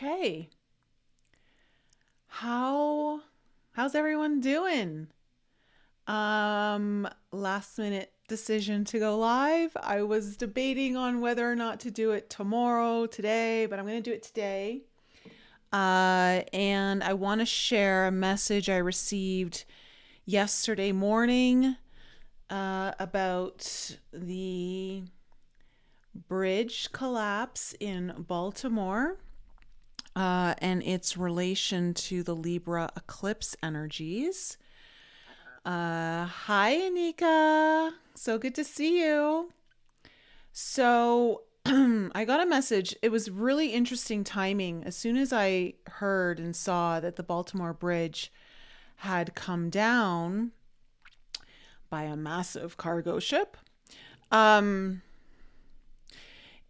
Okay. How's everyone doing? Last minute decision to go live. I was debating on whether or not to do it tomorrow, today, but I'm going to do it today. And I want to share a message I received yesterday morning about the bridge collapse in Baltimore. And its relation to the Libra eclipse energies. Hi, Anika. So good to see you. So, I got a message. It was really interesting timing. As soon as I heard and saw that the Baltimore Bridge had come down by a massive cargo ship,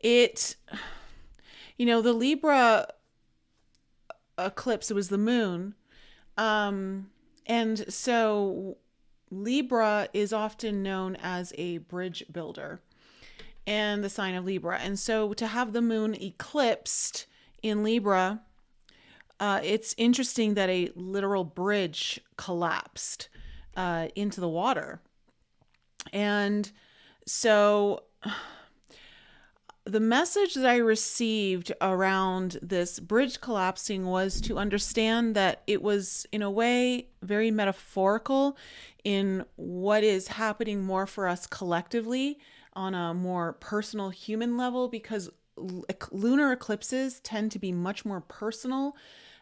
it, the Libra eclipse, it was the moon. And so Libra is often known as a bridge builder and the sign of Libra. And so to have the moon eclipsed in Libra, it's interesting that a literal bridge collapsed into the water. And so the message that I received around this bridge collapsing was to understand that it was, in a way, very metaphorical in what is happening more for us collectively on a more personal human level, because lunar eclipses tend to be much more personal.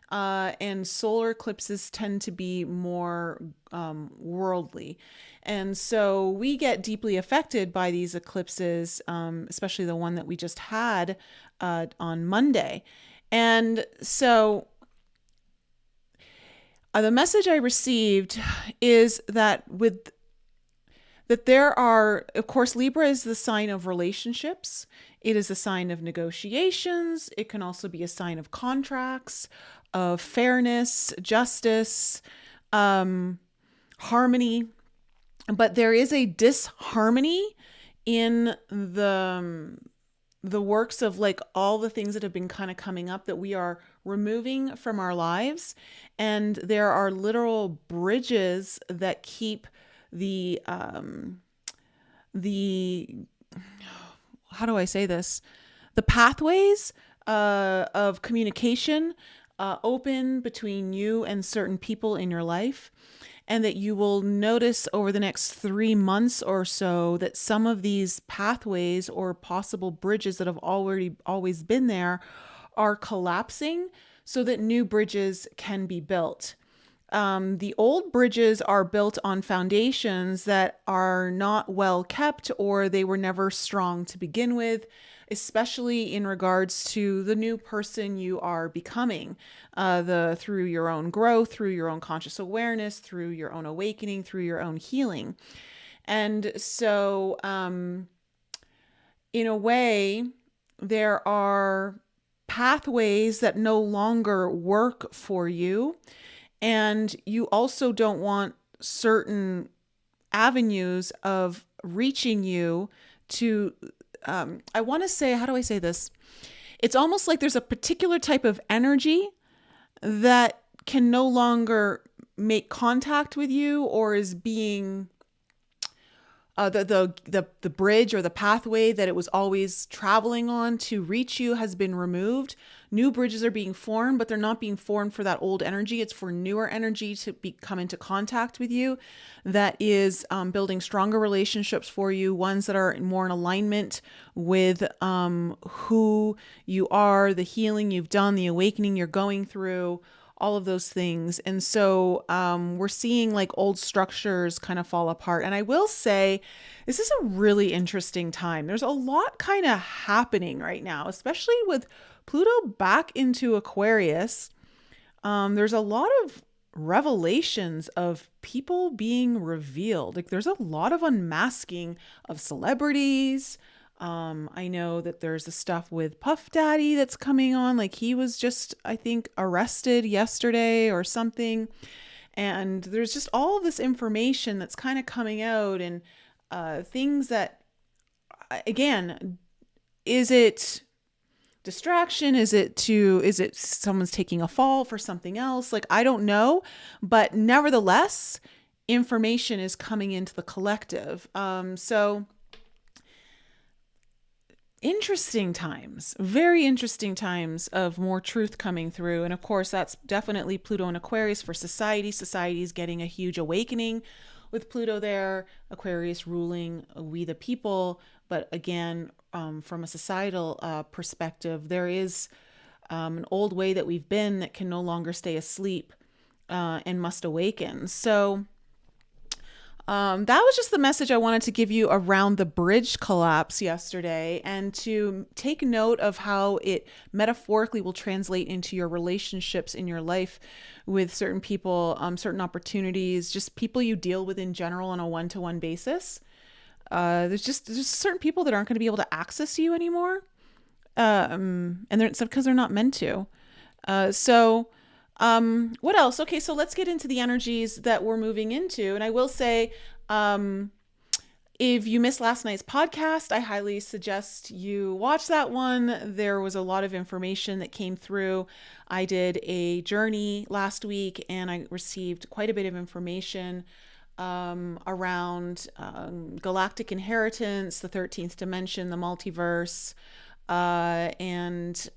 And solar eclipses tend to be more worldly. And so we get deeply affected by these eclipses, especially the one that we just had on Monday. And so the message I received is that there are, of course, Libra is the sign of relationships. It is a sign of negotiations. It can also be a sign of contracts, of fairness, justice, harmony. But there is a disharmony in the works of like all the things that have been kind of coming up that we are removing from our lives. And there are literal bridges that keep the how do I say this? The pathways of communication open between you and certain people in your life. And that you will notice over the next 3 months or so that some of these pathways or possible bridges that have always been there are collapsing so that new bridges can be built. The old bridges are built on foundations that are not well kept, or they were never strong to begin with, especially in regards to the new person you are becoming, through your own growth, through your own conscious awareness, through your own awakening, through your own healing. And so, in a way, there are pathways that no longer work for you. And you also don't want certain avenues of reaching you to, I want to say, how do I say this? It's almost like there's a particular type of energy that can no longer make contact with you, or is being the bridge or the pathway that it was always traveling on to reach you has been removed. New bridges are being formed, but they're not being formed for that old energy. It's for newer energy to come into contact with you that is building stronger relationships for you, ones that are more in alignment with who you are, the healing you've done, the awakening you're going through, all of those things. And so we're seeing like old structures kind of fall apart. And I will say, this is a really interesting time. There's a lot kind of happening right now, especially with Pluto back into Aquarius. There's a lot of revelations of people being revealed. Like there's a lot of unmasking of celebrities. I know that there's the stuff with Puff Daddy that's coming on. Like he was just, I think, arrested yesterday or something. And there's just all of this information that's kind of coming out, and things that, again, distraction? Is it someone's taking a fall for something else? Like, I don't know, but nevertheless, information is coming into the collective. So interesting times, very interesting times of more truth coming through. And of course, that's definitely Pluto and Aquarius for society. Society is getting a huge awakening with Pluto there, Aquarius ruling we the people. But again, from a societal perspective, there is an old way that we've been that can no longer stay asleep and must awaken. So that was just the message I wanted to give you around the bridge collapse yesterday, and to take note of how it metaphorically will translate into your relationships in your life with certain people, certain opportunities, just people you deal with in general on a one-to-one basis. There's just certain people that aren't going to be able to access you anymore. And it's because they're not meant to. What else? Okay, so let's get into the energies that we're moving into. And I will say, if you missed last night's podcast, I highly suggest you watch that one. There was a lot of information that came through. I did a journey last week and I received quite a bit of information around galactic inheritance, the 13th dimension, the multiverse, and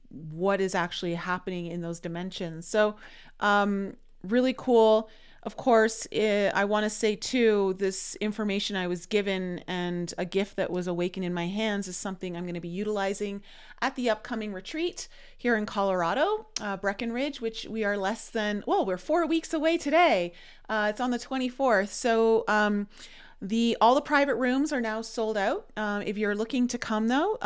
what is actually happening in those dimensions. So really cool. Of course, I want to say too, this information I was given and a gift that was awakened in my hands is something I'm going to be utilizing at the upcoming retreat here in Colorado, Breckenridge, which we are we're 4 weeks away today. It's on the 24th. So all the private rooms are now sold out. If you're looking to come though,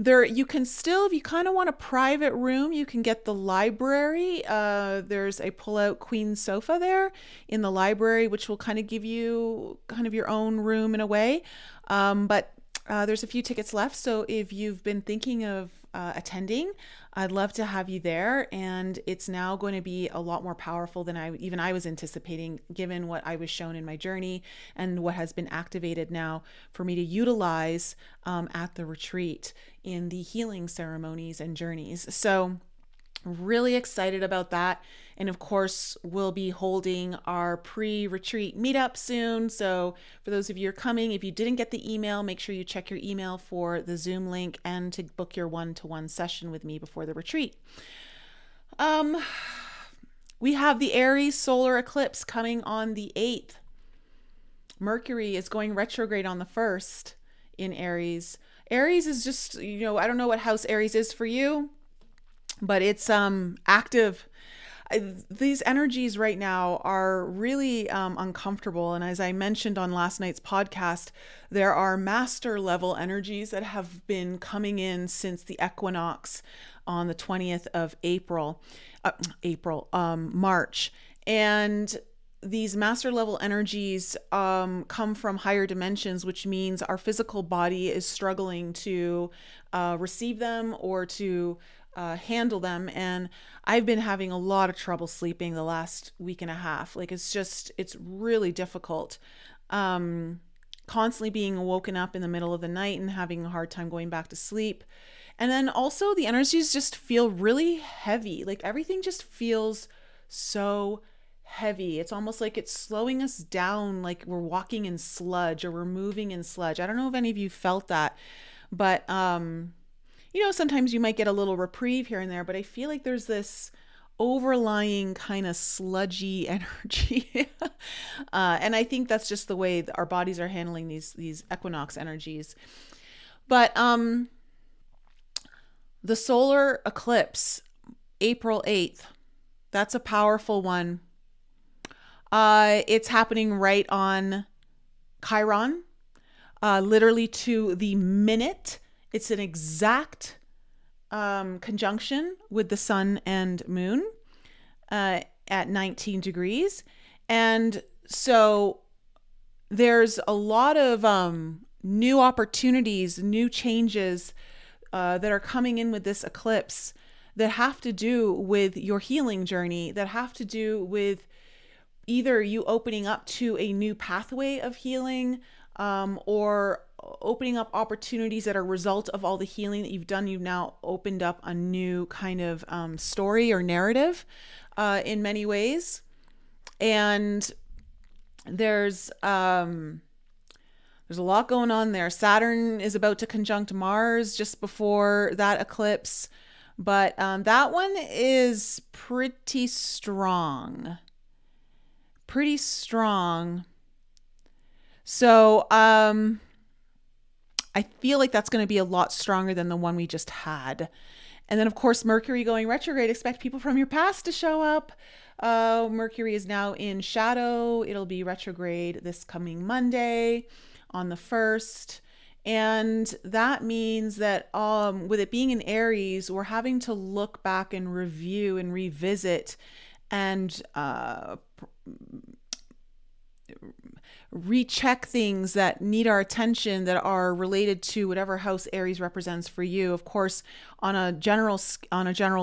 you can still, if you kind of want a private room, you can get the library. There's a pull-out queen sofa there in the library, which will kind of give you kind of your own room in a way. But there's a few tickets left. So if you've been thinking of attending, I'd love to have you there. And it's now going to be a lot more powerful than I was anticipating, given what I was shown in my journey and what has been activated now for me to utilize at the retreat in the healing ceremonies and journeys. So really excited about that. And of course, we'll be holding our pre-retreat meetup soon. So for those of you who are coming, if you didn't get the email, make sure you check your email for the Zoom link and to book your one-to-one session with me before the retreat. We have the Aries solar eclipse coming on the 8th. Mercury is going retrograde on the 1st in Aries. Aries is just, I don't know what house Aries is for you, but it's active. These energies right now are really uncomfortable. And as I mentioned on last night's podcast, there are master level energies that have been coming in since the equinox on the 20th of March. And these master level energies come from higher dimensions, which means our physical body is struggling to receive them or to handle them. And I've been having a lot of trouble sleeping the last week and a half. Like it's really difficult. Constantly being woken up in the middle of the night and having a hard time going back to sleep. And then also the energies just feel really heavy. Like everything just feels so heavy. It's almost like it's slowing us down, like we're walking in sludge or we're moving in sludge. I don't know if any of you felt that, but sometimes you might get a little reprieve here and there, but I feel like there's this overlying kind of sludgy energy. And I think that's just the way our bodies are handling these equinox energies. But the solar eclipse, April 8th, that's a powerful one. It's happening right on Chiron, literally to the minute. It's an exact conjunction with the sun and moon at 19 degrees. And so there's a lot of new opportunities, new changes that are coming in with this eclipse that have to do with your healing journey, that have to do with either you opening up to a new pathway of healing or opening up opportunities that are a result of all the healing that you've done. You've now opened up a new kind of story or narrative in many ways. And there's a lot going on there. Saturn is about to conjunct Mars just before that eclipse. But that one is pretty strong. Pretty strong. So I feel like that's going to be a lot stronger than the one we just had. And then, of course, Mercury going retrograde. Expect people from your past to show up. Mercury is now in shadow. It'll be retrograde this coming Monday on the 1st. And that means that with it being in Aries, we're having to look back and review and revisit and recheck things that need our attention, that are related to whatever house Aries represents for you. Of course, on a general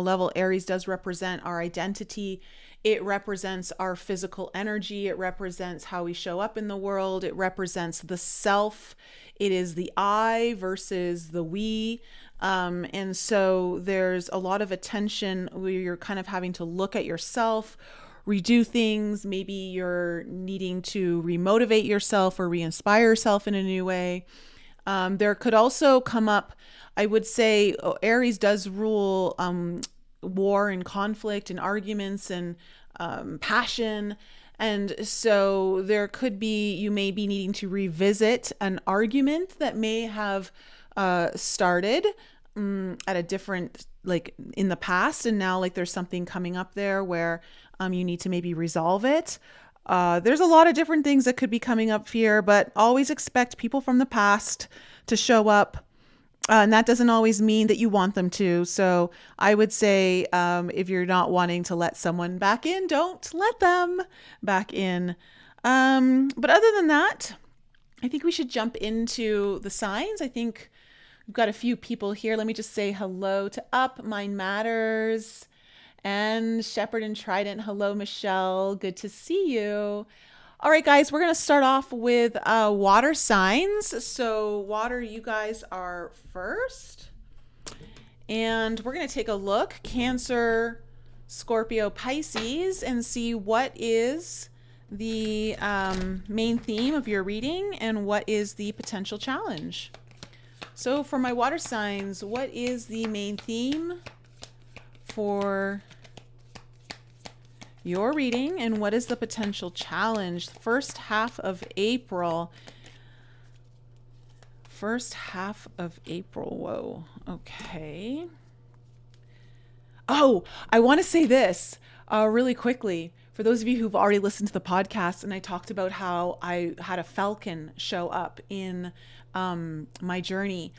level, Aries does represent our identity. It represents our physical energy. It represents how we show up in the world. It represents the self. It is the I versus the we. And so there's a lot of attention where you're kind of having to look at yourself, redo things. Maybe you're needing to remotivate yourself or re-inspire yourself in a new way. There could also come up, I would say, Aries does rule war and conflict and arguments and passion. And so there could be, you may be needing to revisit an argument that may have started at a different, like in the past. And now like there's something coming up there where you need to maybe resolve it. There's a lot of different things that could be coming up here, but always expect people from the past to show up. And that doesn't always mean that you want them to. So I would say if you're not wanting to let someone back in, don't let them back in. But other than that, I think we should jump into the signs. I think we've got a few people here. Let me just say hello to Up, Mind Matters, and Shepherd and Trident. Hello, Michelle. Good to see you. All right, guys, we're going to start off with water signs. So water, you guys are first. And we're going to take a look, Cancer, Scorpio, Pisces, and see what is the main theme of your reading and what is the potential challenge. So for my water signs, what is the main theme for your reading and what is the potential challenge? First half of April. First half of April. Whoa. Okay. Oh, I want to say this really quickly. For those of you who've already listened to the podcast, and I talked about how I had a falcon show up in my journey.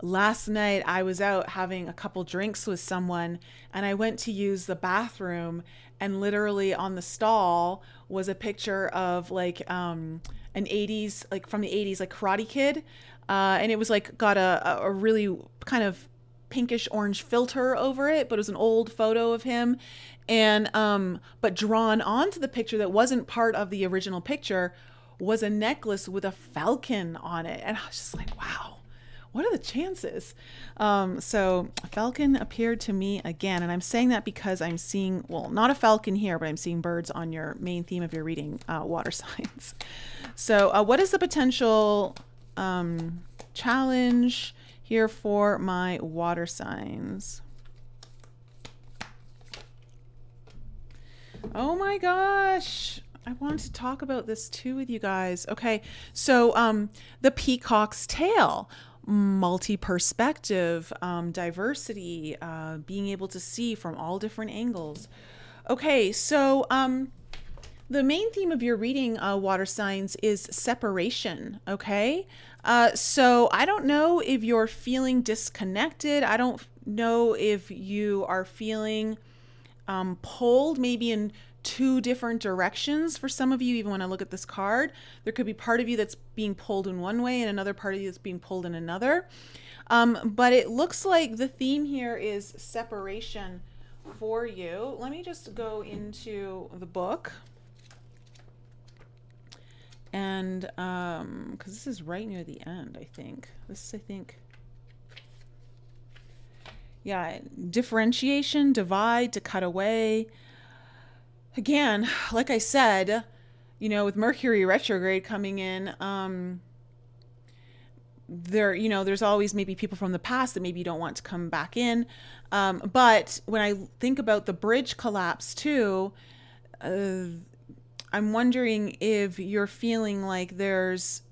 Last night, I was out having a couple drinks with someone, and I went to use the bathroom, and literally on the stall was a picture of like an 80s, like from the 80s, like Karate Kid. And it was like got a really kind of pinkish orange filter over it, but it was an old photo of him. And but drawn onto the picture that wasn't part of the original picture was a necklace with a falcon on it. And I was just like, wow, what are the chances? So a falcon appeared to me again. And I'm saying that because I'm seeing, well, not a falcon here, but I'm seeing birds on your main theme of your reading, water signs. So what is the potential challenge here for my water signs? Oh my gosh. I wanted to talk about this too with you guys. Okay. So the peacock's tail, multi-perspective, diversity, being able to see from all different angles. Okay. So the main theme of your reading, water signs, is separation. Okay. So I don't know if you're feeling disconnected. I don't know if you are feeling pulled maybe in two different directions. For some of you, even when I look at this card, there could be part of you that's being pulled in one way and another part of you that's being pulled in another. But it looks like the theme here is separation for you. Let me just go into the book And because this is right near the end, I think. This is, I think, yeah, differentiation, divide, to cut away. Again, like I said, you know, with Mercury retrograde coming in, there, you know, there's always maybe people from the past that maybe you don't want to come back in. But when I think about the bridge collapse too, I'm wondering if you're feeling like there's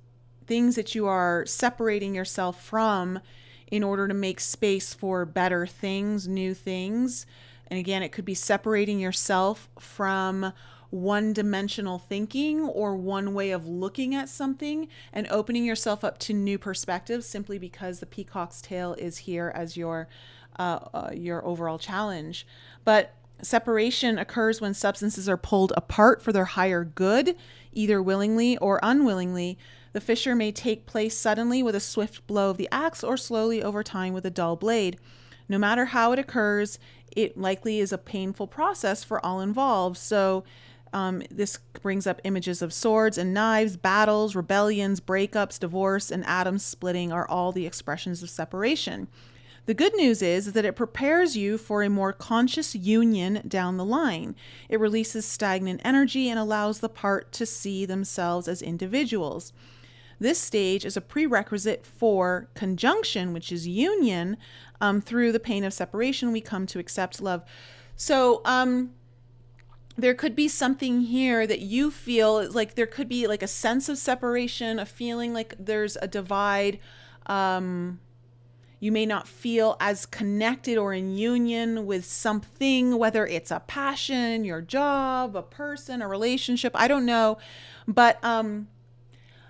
things that you are separating yourself from in order to make space for better things, new things. And again, it could be separating yourself from one-dimensional thinking or one way of looking at something and opening yourself up to new perspectives, simply because the peacock's tail is here as your overall challenge. But separation occurs when substances are pulled apart for their higher good, either willingly or unwillingly. The fissure may take place suddenly with a swift blow of the axe, or slowly over time with a dull blade. No matter how it occurs, it likely is a painful process for all involved. So this brings up images of swords and knives, battles, rebellions, breakups, divorce, and atoms splitting are all the expressions of separation. The good news is that it prepares you for a more conscious union down the line. It releases stagnant energy and allows the part to see themselves as individuals. This stage is a prerequisite for conjunction, which is union. Through the pain of separation, we come to accept love. So there could be something here that you feel like there could be like a sense of separation, a feeling like there's a divide. You may not feel as connected or in union with something, whether it's a passion, your job, a person, a relationship, I don't know. But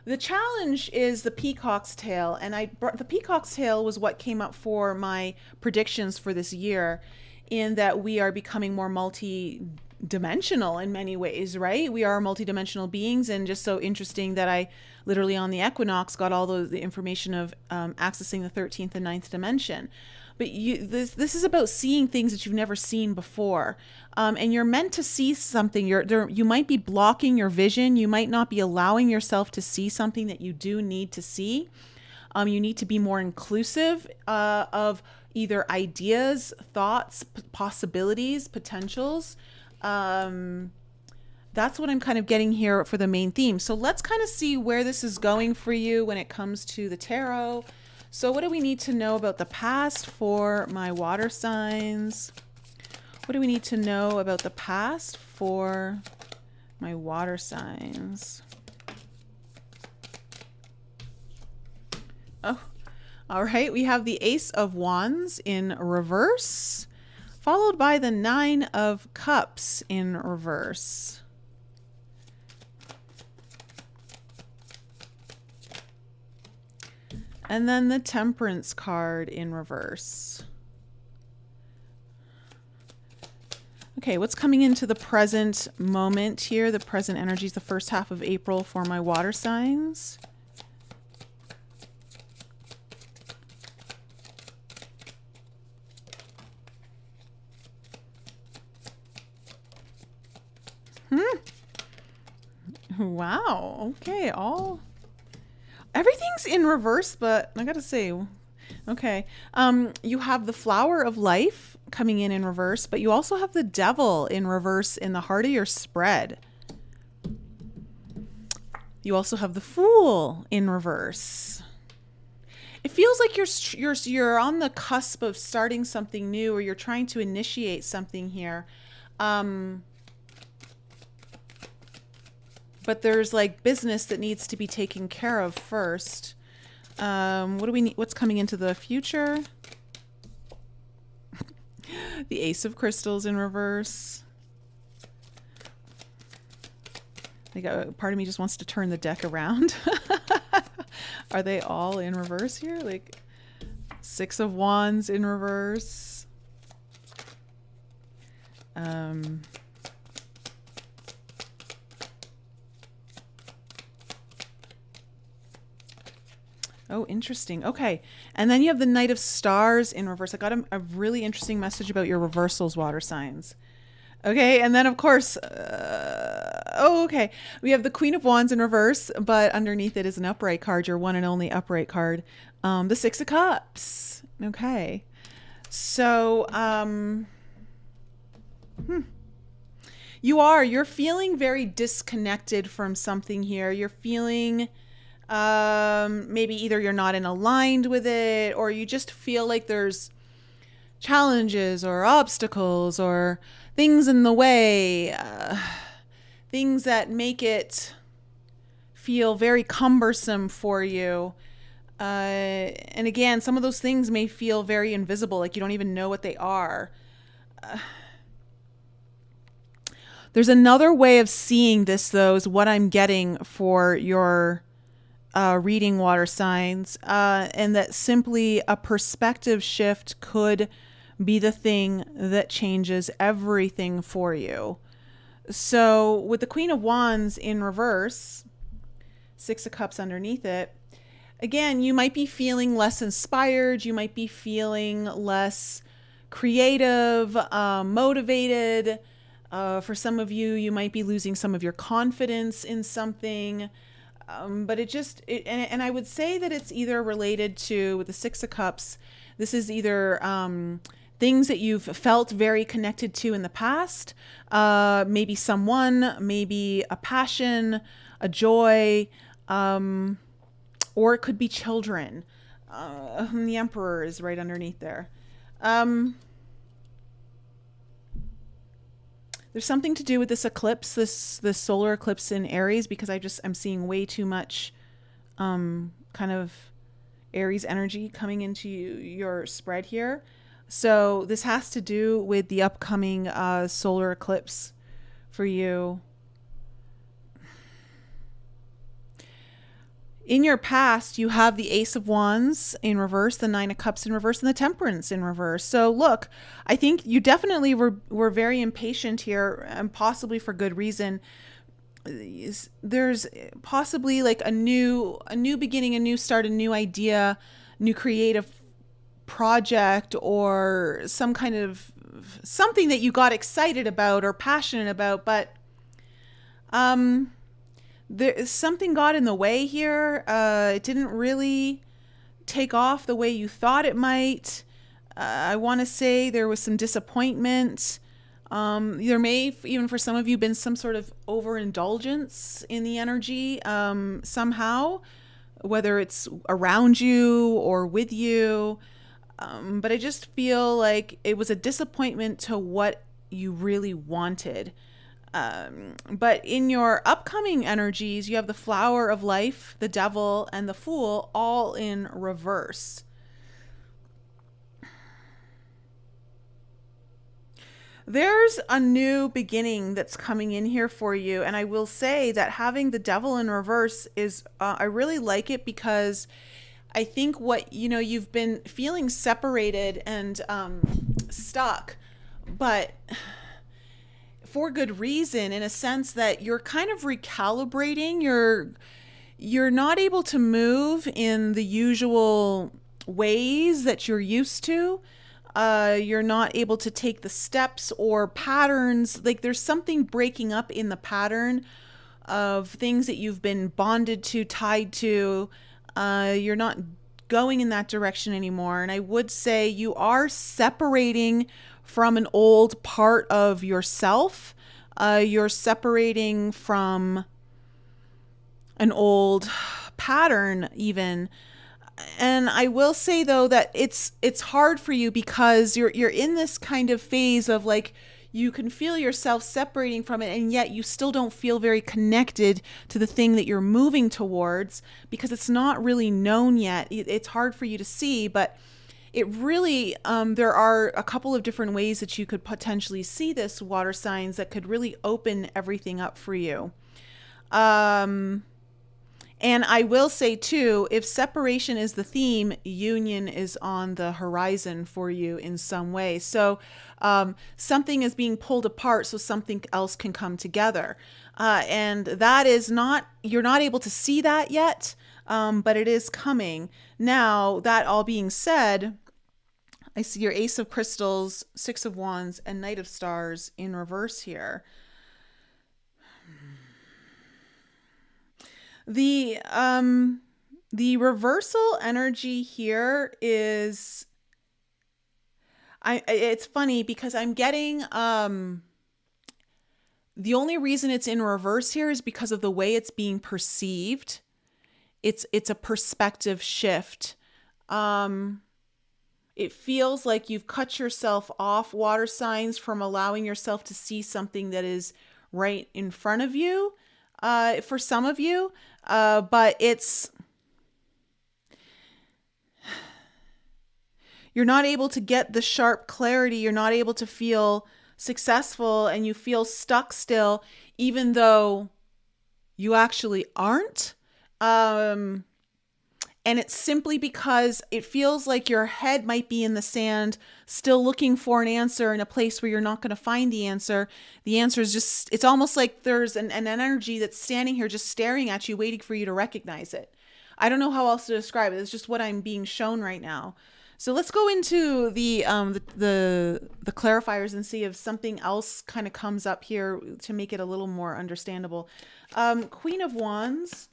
the challenge is the peacock's tail. And the peacock's tail was what came up for my predictions for this year, in that we are becoming more multi-dimensional in many ways, right? We are multi-dimensional beings, and just so interesting that I literally on the equinox got all the information of accessing the 13th and 9th dimension. But this is about seeing things that you've never seen before. And you're meant to see something. You might be blocking your vision. You might not be allowing yourself to see something that you do need to see. You need to be more inclusive of either ideas, thoughts, possibilities, potentials. That's what I'm kind of getting here for the main theme. So let's kind of see where this is going for you when it comes to the tarot. So what do we need to know about the past for my water signs? What do we need to know about the past for my water signs? Oh, all right. We have the Ace of Wands in reverse, followed by the Nine of Cups in reverse. And then the Temperance card in reverse. Okay, what's coming into the present moment here? The present energy is the first half of April for my water signs. Wow. Okay, everything's in reverse, but I gotta say, okay. You have the Flower of Life coming in reverse, but you also have the Devil in reverse in the heart of your spread. You also have the Fool in reverse. It feels like you're on the cusp of starting something new, or you're trying to initiate something here. But there's like business that needs to be taken care of first. What do we need? What's coming into the future? The Ace of Crystals in reverse. Like part of me just wants to turn the deck around. Are they all in reverse here? Like Six of Wands in reverse. Oh, interesting. Okay. And then you have the Knight of Stars in reverse. I got a really interesting message about your reversals, water signs. Okay, and then of course, okay, we have the Queen of Wands in reverse, but underneath it is an upright card, your one and only upright card, the Six of Cups. Okay, so you're feeling very disconnected from something here. You're feeling maybe either you're not in aligned with it, or you just feel like there's challenges or obstacles or things in the way, things that make it feel very cumbersome for you. And again, some of those things may feel very invisible, like you don't even know what they are. There's another way of seeing this, though, is what I'm getting for your reading, water signs, and that simply a perspective shift could be the thing that changes everything for you. So with the Queen of Wands in reverse, Six of Cups underneath it, again, you might be feeling less inspired. You might be feeling less creative, motivated. For some of you, you might be losing some of your confidence in something. But and I would say that it's either related to, with the Six of Cups, this is either things that you've felt very connected to in the past, maybe someone, maybe a passion, a joy, or it could be children. The Emperor is right underneath there. There's something to do with this eclipse, this solar eclipse in Aries, because I'm seeing way too much kind of Aries energy coming into your spread here. So this has to do with the upcoming solar eclipse for you. In your past, you have the Ace of Wands in reverse, the Nine of Cups in reverse, and the Temperance in reverse. So look, I think you definitely were very impatient here, and possibly for good reason. There's possibly like a new beginning, a new start, a new idea, new creative project, or some kind of something that you got excited about or passionate about, but something got in the way here. It didn't really take off the way you thought it might. I want to say there was some disappointment. There may, even for some of you, been some sort of overindulgence in the energy somehow, whether it's around you or with you. But I just feel like it was a disappointment to what you really wanted. But in your upcoming energies, you have the Flower of Life, the Devil, and the Fool all in reverse. There's a new beginning that's coming in here for you. And I will say that having the Devil in reverse is, I really like it, because I think you've been feeling separated and stuck, but for good reason, in a sense that you're kind of recalibrating. You're not able to move in the usual ways that you're used to. You're not able to take the steps or patterns. Like there's something breaking up in the pattern of things that you've been bonded to, tied to. You're not going in that direction anymore. And I would say you are separating from an old part of yourself. You're separating from an old pattern even. And I will say though that it's hard for you, because you're in this kind of phase of like, you can feel yourself separating from it, and yet you still don't feel very connected to the thing that you're moving towards, because it's not really known yet. It's hard for you to see, but it really, there are a couple of different ways that you could potentially see this, water signs, that could really open everything up for you. And I will say too, if separation is the theme, union is on the horizon for you in some way. So something is being pulled apart so something else can come together. And that is not, you're not able to see that yet, but it is coming. Now, that all being said, I see your Ace of Crystals, Six of Wands, and Knight of Stars in reverse here. The reversal energy here is, it's funny because I'm getting the only reason it's in reverse here is because of the way it's being perceived. It's a perspective shift. It feels like you've cut yourself off, water signs, from allowing yourself to see something that is right in front of you, for some of you. But you're not able to get the sharp clarity. You're not able to feel successful, and you feel stuck still, even though you actually aren't. And it's simply because it feels like your head might be in the sand, still looking for an answer in a place where you're not going to find the answer. The answer is just, it's almost like there's an energy that's standing here just staring at you, waiting for you to recognize it. I don't know how else to describe it. It's just what I'm being shown right now. So let's go into the clarifiers and see if something else kind of comes up here to make it a little more understandable. Queen of Wands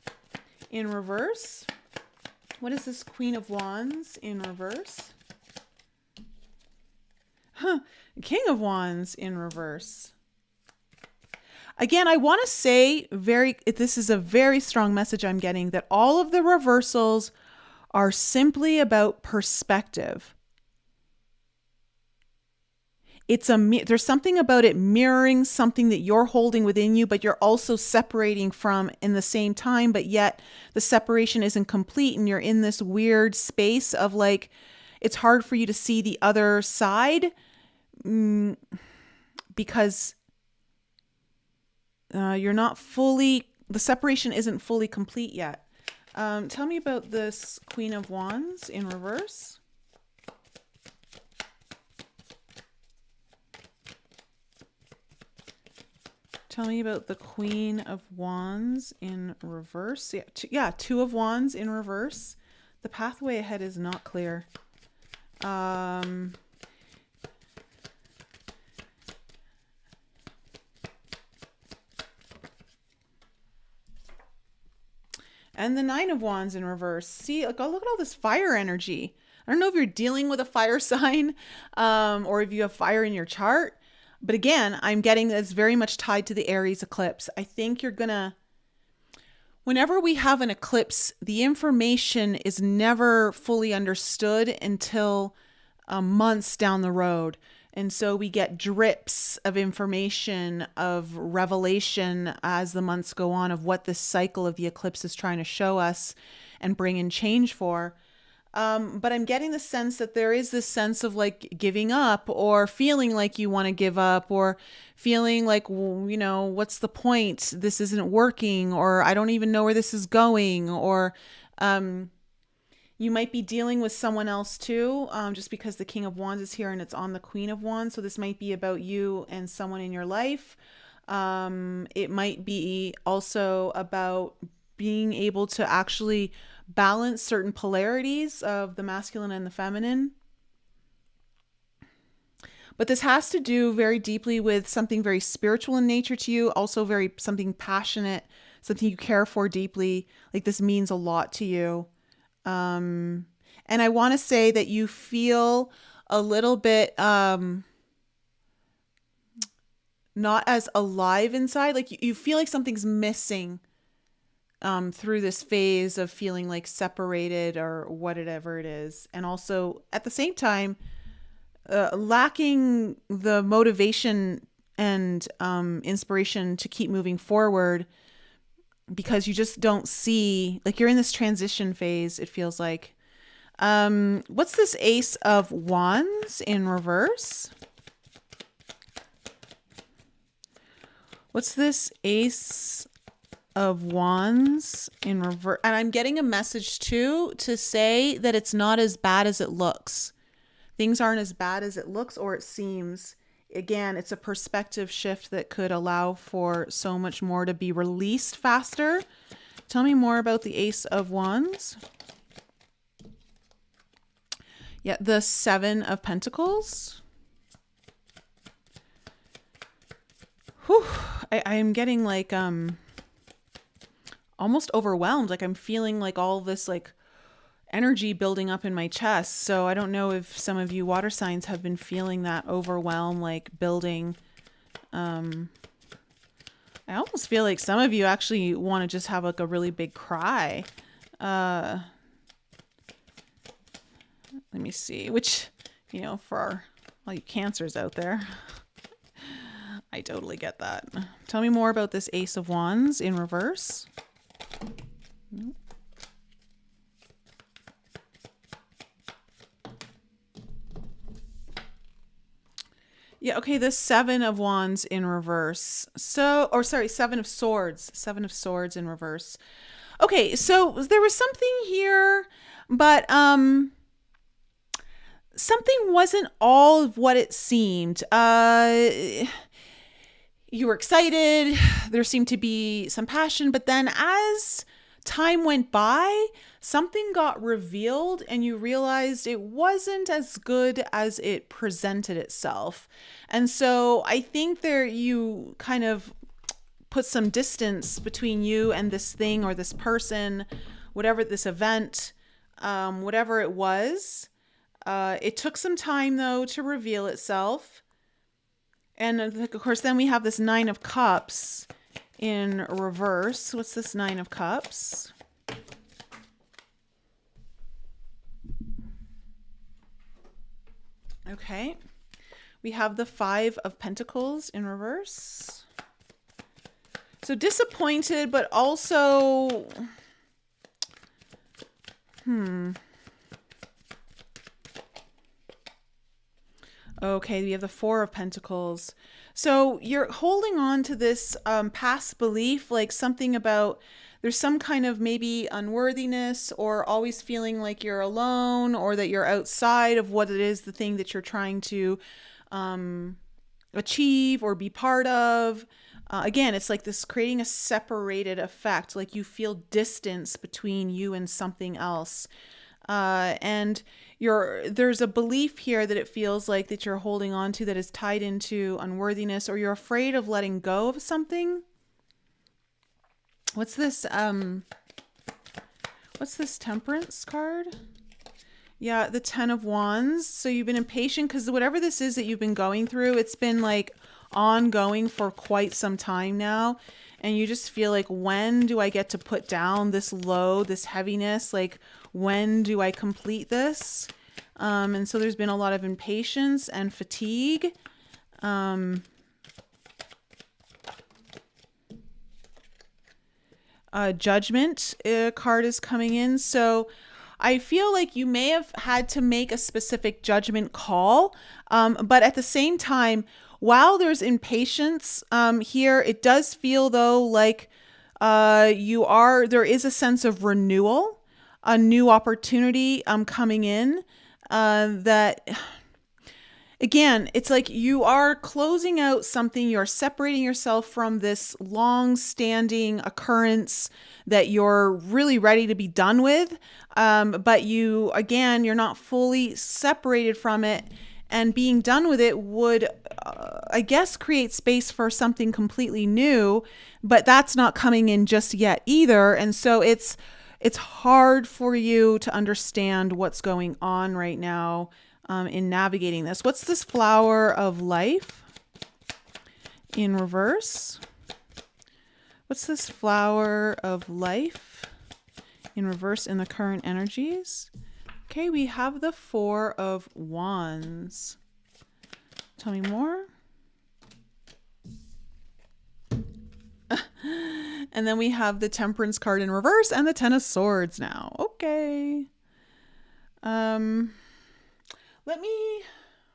in reverse. What is this Queen of Wands in reverse? King of Wands in reverse. Again, I want to say this is a very strong message I'm getting, that all of the reversals are simply about perspective. There's something about it mirroring something that you're holding within you, but you're also separating from in the same time, but yet the separation isn't complete, and you're in this weird space of like, it's hard for you to see the other side, because the separation isn't fully complete yet. Tell me about this Queen of Wands in reverse. Tell me about the Queen of Wands in reverse. Yeah, Two of Wands in reverse. The pathway ahead is not clear. And the Nine of Wands in reverse. See, look at all this fire energy. I don't know if you're dealing with a fire sign, or if you have fire in your chart. But again, I'm getting this very much tied to the Aries eclipse. I think whenever we have an eclipse, the information is never fully understood until months down the road. And so we get drips of information, of revelation as the months go on, of what this cycle of the eclipse is trying to show us and bring in change for. But I'm getting the sense that there is this sense of like giving up, or feeling like you want to give up, or feeling like, what's the point? This isn't working, or I don't even know where this is going, or you might be dealing with someone else too, just because the King of Wands is here and it's on the Queen of Wands. So this might be about you and someone in your life. It might be also about being able to actually balance certain polarities of the masculine and the feminine. But this has to do very deeply with something very spiritual in nature to you, also something passionate, something you care for deeply. Like this means a lot to you. And I want to say that you feel a little bit not as alive inside. Like you feel like something's missing through this phase of feeling like separated or whatever it is. And also at the same time, lacking the motivation and inspiration to keep moving forward, because you just don't see, like you're in this transition phase, it feels like. What's this Ace of Wands in reverse? What's this Ace of Wands in reverse? And I'm getting a message too to say that it's not as bad as it looks. Things aren't as bad as it looks or it seems. Again, it's a perspective shift that could allow for so much more to be released faster. Tell me more about the Ace of Wands. Yeah, the Seven of Pentacles. Whew. I am getting like almost overwhelmed. Like I'm feeling like all this like energy building up in my chest. So I don't know if some of you water signs have been feeling that overwhelm, like building. I almost feel like some of you actually want to just have like a really big cry. Let me see, which, you know, for all you Cancers out there, I totally get that. Tell me more about this Ace of Wands in reverse. Yeah, okay, the Seven of Wands in reverse. So, or sorry, Seven of Swords. Seven of Swords in reverse. Okay, so there was something here, but something wasn't all of what it seemed. You were excited. There seemed to be some passion, but then as time went by, something got revealed and you realized it wasn't as good as it presented itself. And so I think there you kind of put some distance between you and this thing or this person, whatever this event, whatever it was. It took some time though to reveal itself. And of course, then we have this Nine of Cups in reverse. What's this Nine of Cups? Okay. We have the Five of Pentacles in reverse. So disappointed, but also, Okay, we have the Four of Pentacles. So you're holding on to this past belief, like something about there's some kind of maybe unworthiness or always feeling like you're alone or that you're outside of what it is, the thing that you're trying to achieve or be part of. Again, it's like this creating a separated effect, like you feel distance between you and something else. And there's a belief here that it feels like that you're holding on to that is tied into unworthiness, or you're afraid of letting go of something. What's this Temperance card? Yeah, the Ten of Wands. So you've been impatient because whatever this is that you've been going through, it's been like ongoing for quite some time now. And you just feel like, when do I get to put down this load, this heaviness? Like, when do I complete this? And so there's been a lot of impatience and fatigue. Judgment card is coming in. So I feel like you may have had to make a specific judgment call. But at the same time, while there's impatience here, it does feel though like there is a sense of renewal, a new opportunity coming in that, again, it's like you are closing out something, you're separating yourself from this long-standing occurrence that you're really ready to be done with. But you're not fully separated from it. And being done with it would, I guess, create space for something completely new, but that's not coming in just yet either. And so it's hard for you to understand what's going on right now in navigating this. What's this Flower of Life in reverse? What's this Flower of Life in reverse in the current energies? Okay, we have the Four of Wands. Tell me more. And then we have the Temperance card in reverse and the Ten of Swords now. Okay.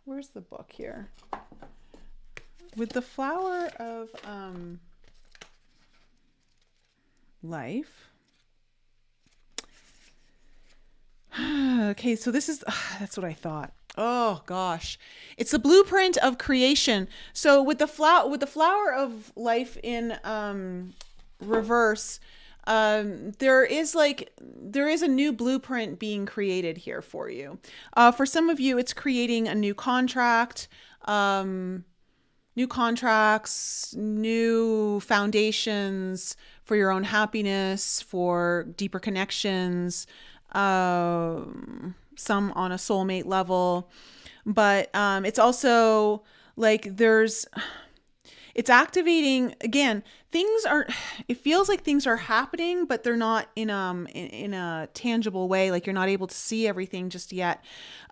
Where's the book here? With the Flower of Life. Okay, so this is, that's what I thought. Oh gosh. It's the blueprint of creation. So with the flower of life in reverse, There is a new blueprint being created here for you. For some of you, it's creating a new contract, new contracts, new foundations for your own happiness, for deeper connections, some on a soulmate level. But it's also like it's activating again. It feels like things are happening, but they're not in a tangible way. Like you're not able to see everything just yet.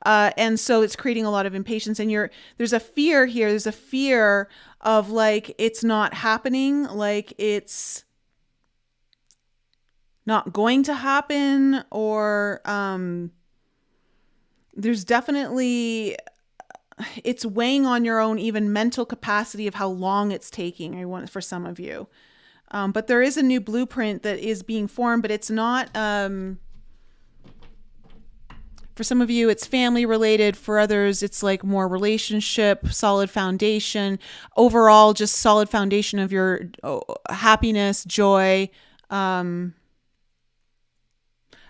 And so it's creating a lot of impatience, and there's a fear here. There's a fear of like, it's not happening. Like it's not going to happen, or, there's definitely, it's weighing on your own even mental capacity of how long it's taking. For some of you, but there is a new blueprint that is being formed, but it's not, for some of you, it's family related. For others, it's like more relationship, solid foundation, overall, just solid foundation of your happiness, joy.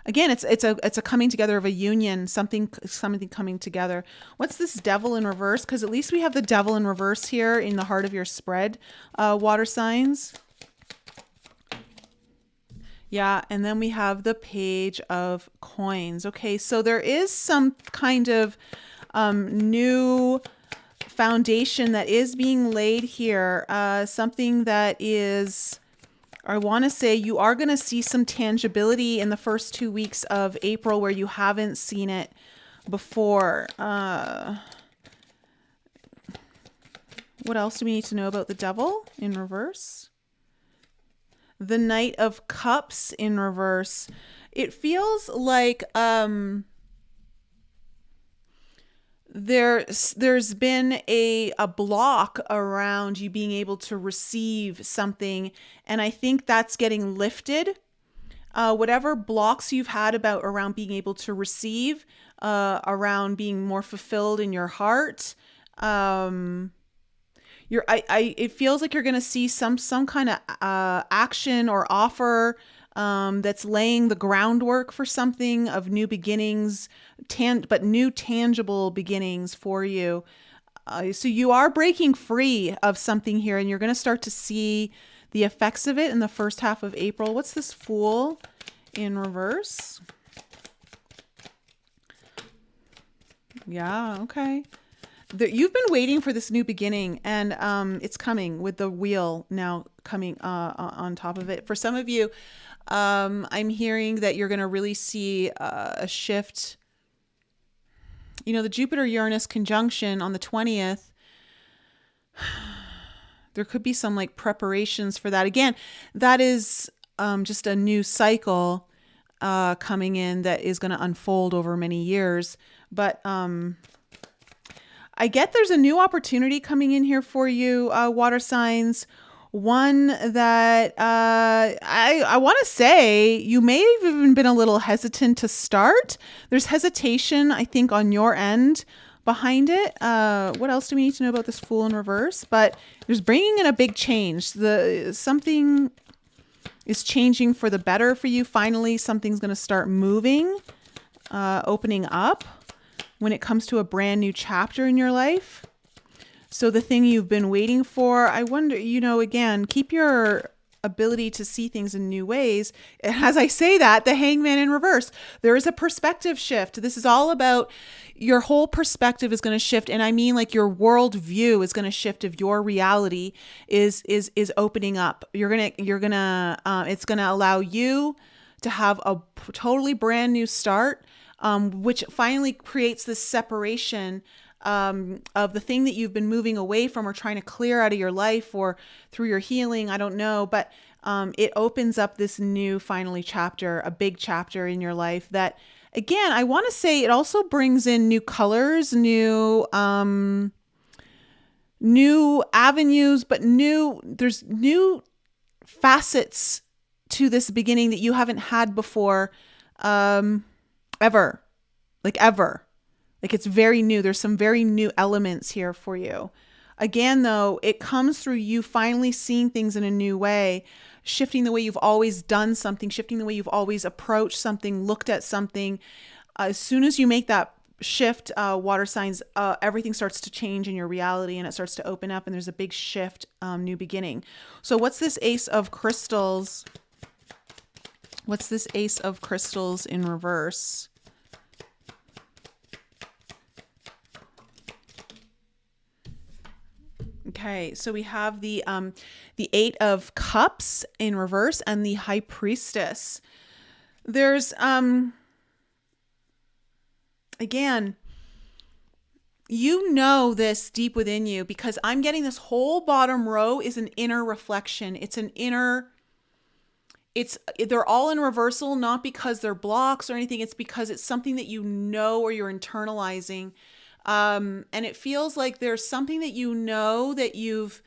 Again, it's a coming together of a union, something coming together. What's this devil in reverse? Because at least we have the devil in reverse here in the heart of your spread, water signs. Yeah, and then we have the Page of Coins. Okay, so there is some kind of new foundation that is being laid here. Something that is, I want to say, you are going to see some tangibility in the first 2 weeks of April where you haven't seen it before. What else do we need to know about the devil in reverse? The Knight of Cups in reverse. It feels like there's been a block around you being able to receive something, and I think that's getting lifted. Whatever blocks you've had around being able to receive, around being more fulfilled in your heart, it feels like you're going to see some kind of action or offer that's laying the groundwork for something of new beginnings, but new tangible beginnings for you. So you are breaking free of something here, and you're going to start to see the effects of it in the first half of April. What's this Fool in reverse? Yeah, okay. You've been waiting for this new beginning, and it's coming with the wheel now coming on top of it. For some of you, I'm hearing that you're going to really see a shift. You know, the Jupiter-Uranus conjunction on the 20th, there could be some like preparations for that. Again, that is just a new cycle coming in that is going to unfold over many years. But I get there's a new opportunity coming in here for you, water signs. One that I want to say you may have even been a little hesitant to start. There's hesitation, I think, on your end behind it. What else do we need to know about this Fool in reverse? But there's bringing in a big change. Something is changing for the better for you. Finally, something's going to start moving, opening up when it comes to a brand new chapter in your life. So the thing you've been waiting for, I wonder, again, keep your ability to see things in new ways. As I say that, the Hangman in reverse, there is a perspective shift. This is all about your whole perspective is going to shift. And I mean, like, your world view is going to shift. If your reality is opening up, it's going to allow you to have a totally brand new start, which finally creates this separation of the thing that you've been moving away from or trying to clear out of your life or through your healing. I don't know, but it opens up this new finally chapter, a big chapter in your life that, again, I want to say it also brings in new colors, new avenues, but there's new facets to this beginning that you haven't had before, ever. Like it's very new. There's some very new elements here for you. Again, though, it comes through you finally seeing things in a new way, shifting the way you've always done something, shifting the way you've always approached something, looked at something. As soon as you make that shift, water signs, everything starts to change in your reality and it starts to open up and there's a big shift, new beginning. So what's this Ace of Crystals? What's this Ace of Crystals in reverse? Okay, so we have the Eight of Cups in reverse and the High Priestess. There's again, you know this deep within you, because I'm getting this whole bottom row is an inner reflection. It's an inner, they're all in reversal, not because they're blocks or anything. It's because it's something that you know or you're internalizing. And it feels like there's something that you know that you've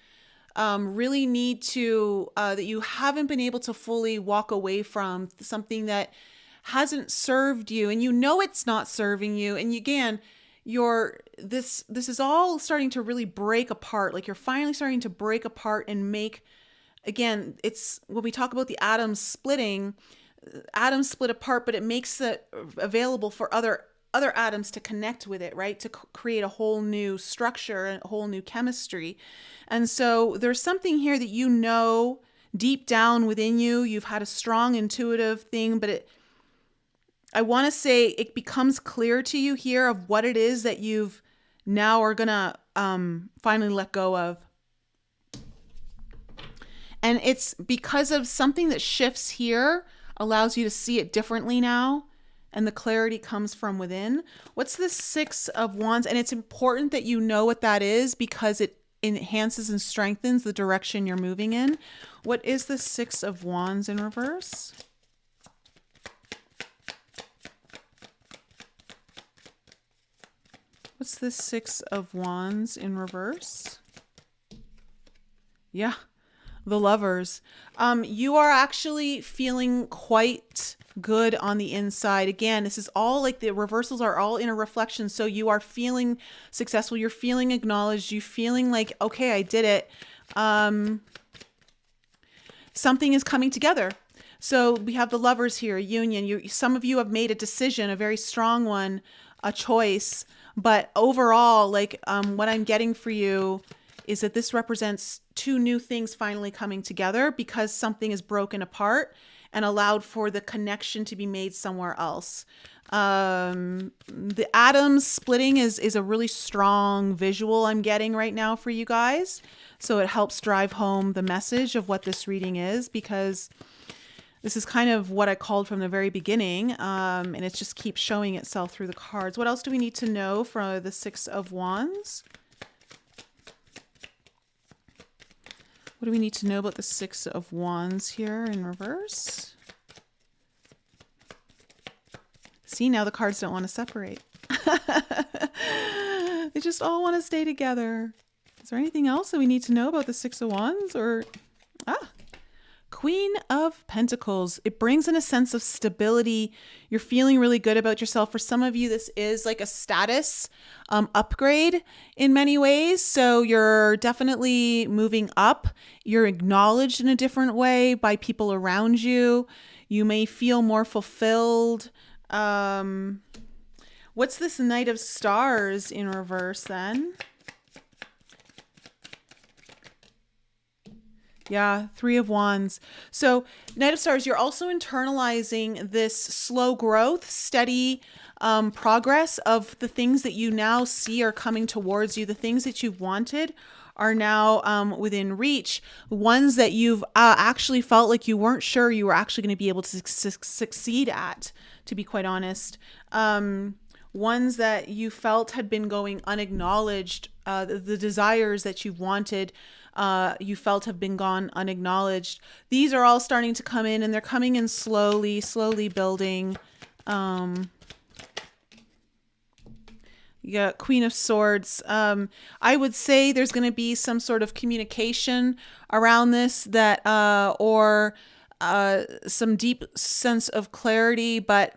really need to, that you haven't been able to fully walk away from, something that hasn't served you and you know it's not serving you. And again, this is all starting to really break apart. Like you're finally starting to break apart and make, again, it's when we talk about the atoms splitting, atoms split apart, but it makes it available for other atoms to connect with it, right? To create a whole new structure and a whole new chemistry. And so there's something here that you know deep down within you, you've had a strong intuitive thing, but I want to say it becomes clear to you here of what it is that you've now are going to finally let go of. And it's because of something that shifts here, allows you to see it differently now. And the clarity comes from within. What's the Six of Wands? And it's important that you know what that is because it enhances and strengthens the direction you're moving in. What is the Six of Wands in reverse? What's the Six of Wands in reverse? Yeah, the Lovers. You are actually feeling quite good on the inside. Again, this is all like the reversals are all in a reflection. So you are feeling successful. You're feeling acknowledged. You're feeling like, okay, I did it. Something is coming together. So we have the Lovers here, union. Some of you have made a decision, a very strong one, a choice. But overall, like what I'm getting for you is that this represents two new things finally coming together because something is broken apart and allowed for the connection to be made somewhere else. The atoms splitting is a really strong visual I'm getting right now for you guys. So it helps drive home the message of what this reading is, because this is kind of what I called from the very beginning. And it just keeps showing itself through the cards. What else do we need to know for the Six of Wands? What do we need to know about the Six of Wands here in reverse? See, now the cards don't want to separate. They just all want to stay together. Is there anything else that we need to know about the Six of Wands? Or Queen of Pentacles. It brings in a sense of stability. You're feeling really good about yourself. For some of you, this is like a status upgrade in many ways. So you're definitely moving up. You're acknowledged in a different way by people around you. You may feel more fulfilled. What's this Knight of Stars in reverse then? Yeah, Three of Wands. So Knight of Stars, you're also internalizing this slow growth, steady progress of the things that you now see are coming towards you. The things that you've wanted are now within reach. Ones that you've actually felt like you weren't sure you were actually going to be able to succeed at, to be quite honest. Ones that you felt had been going unacknowledged, the desires that you've wanted, you felt have been gone unacknowledged. These are all starting to come in, and they're coming in slowly building. You got Queen of Swords. I would say there's going to be some sort of communication around this that, or some deep sense of clarity, but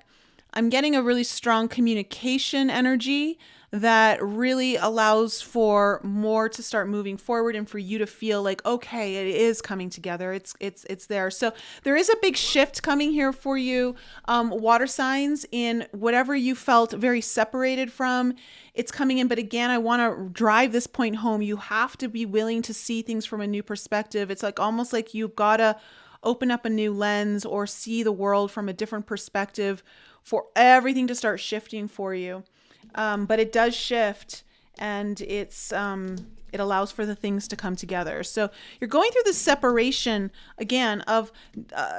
I'm getting a really strong communication energy that really allows for more to start moving forward and for you to feel like, okay, it is coming together. It's there. So there is a big shift coming here for you, water signs, in whatever you felt very separated from. It's coming in. But again, I want to drive this point home. You have to be willing to see things from a new perspective. It's like almost like you've got to open up a new lens or see the world from a different perspective for everything to start shifting for you. But it does shift, and it allows for the things to come together. So you're going through the separation again of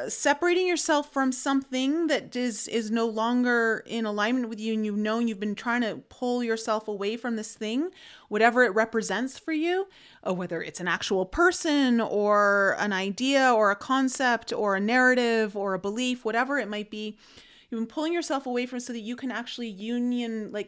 separating yourself from something that is no longer in alignment with you, and you've been trying to pull yourself away from this thing, whatever it represents for you, or whether it's an actual person or an idea or a concept or a narrative or a belief, whatever it might be. You've been pulling yourself away from it so that you can actually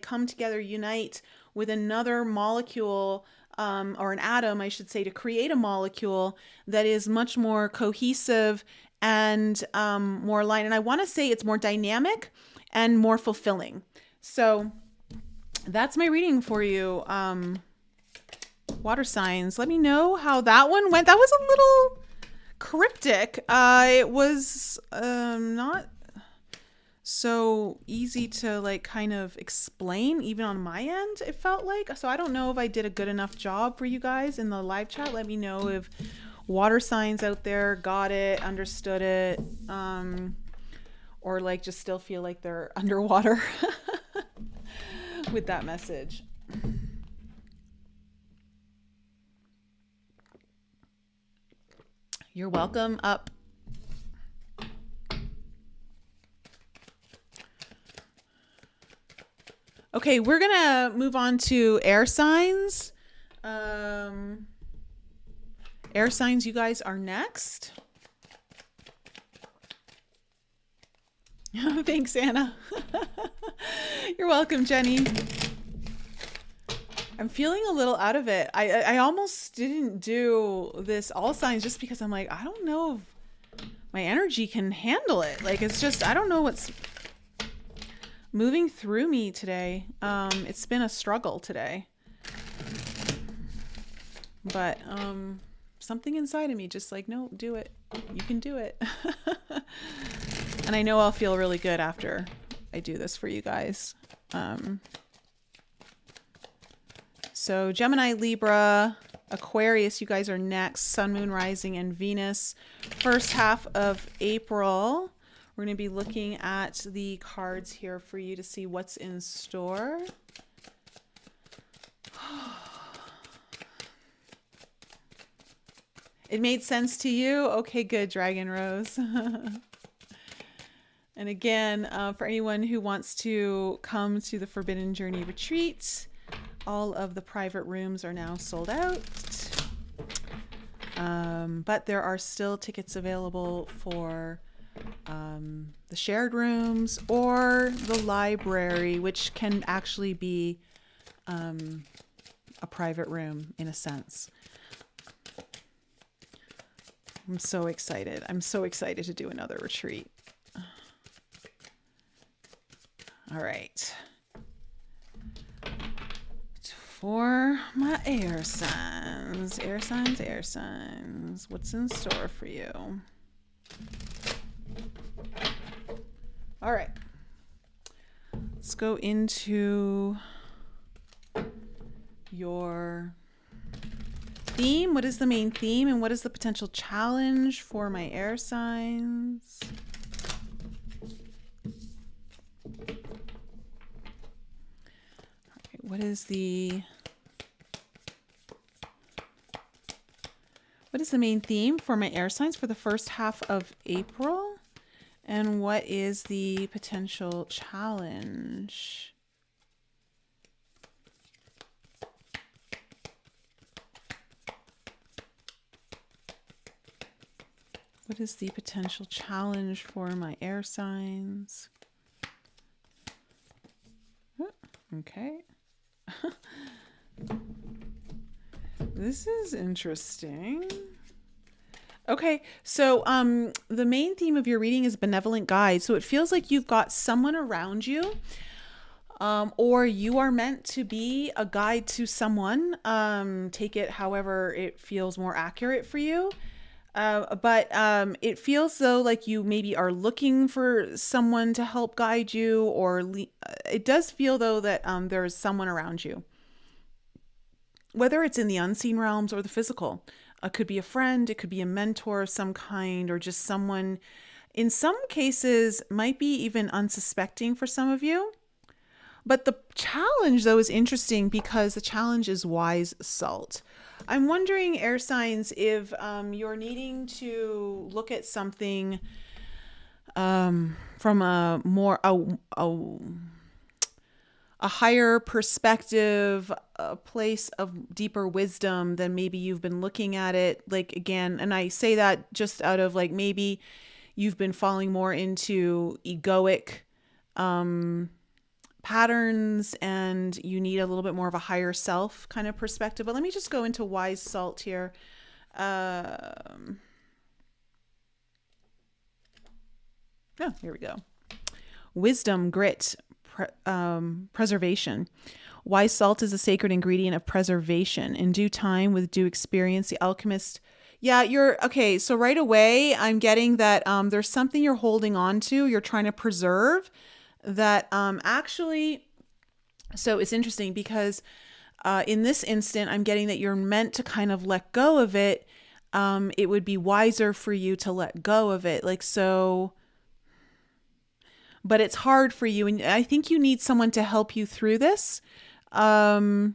come together, unite with another molecule, or an atom, I should say, to create a molecule that is much more cohesive and more aligned. And I want to say it's more dynamic and more fulfilling. So that's my reading for you. Water signs. Let me know how that one went. That was a little cryptic. It was not so easy to like kind of explain, even on my end, it felt like. So I don't know if I did a good enough job for you guys in the live chat. Let me know if water signs out there got it, understood it, or like just still feel like they're underwater with that message. You're welcome up. Okay, we're going to move on to air signs. Air signs, you guys are next. Thanks, Anna. You're welcome, Jenny. I'm feeling a little out of it. I almost didn't do this all signs just because I'm like, I don't know if my energy can handle it. Like, it's just, I don't know what's moving through me today. It's been a struggle today, but something inside of me just like, no, do it. You can do it. And I know I'll feel really good after I do this for you guys. So Gemini, Libra, Aquarius, you guys are next. Sun, Moon, Rising, and Venus. First half of April. We're going to be looking at the cards here for you to see what's in store. It made sense to you? Okay, good, Dragon Rose. And again, for anyone who wants to come to the Forbidden Journey Retreat, all of the private rooms are now sold out. But there are still tickets available for the shared rooms or the library, which can actually be a private room in a sense. I'm so excited. I'm so excited to do another retreat. All right. For my air signs, air signs, what's in store for you? All right. Let's go into your theme. What is the main theme and what is the potential challenge for my air signs? What is the main theme for my air signs for the first half of April? And what is the potential challenge? What is the potential challenge for my air signs? Okay. This is interesting. Okay, so the main theme of your reading is benevolent guide. So it feels like you've got someone around you, or you are meant to be a guide to someone. Take it however it feels more accurate for you. But it feels though like you maybe are looking for someone to help guide you, or it does feel though that there's someone around you, whether it's in the unseen realms or the physical. It could be a friend, it could be a mentor of some kind, or just someone, in some cases, might be even unsuspecting for some of you. But the challenge, though, is interesting because the challenge is wise salt. I'm wondering, air signs, if you're needing to look at something from a more a higher perspective, a place of deeper wisdom than maybe you've been looking at it. Like, again, and I say that just out of like, maybe you've been falling more into egoic patterns and you need a little bit more of a higher self kind of perspective. But let me just go into wise salt here. Oh, here we go. Wisdom, grit, preservation. Wise salt is a sacred ingredient of preservation. In due time, with due experience, the alchemist. Yeah, you're okay. So right away, I'm getting that there's something you're holding on to, you're trying to preserve that actually. So it's interesting because in this instant, I'm getting that you're meant to kind of let go of it. It would be wiser for you to let go of it. Like, so. But it's hard for you. And I think you need someone to help you through this. So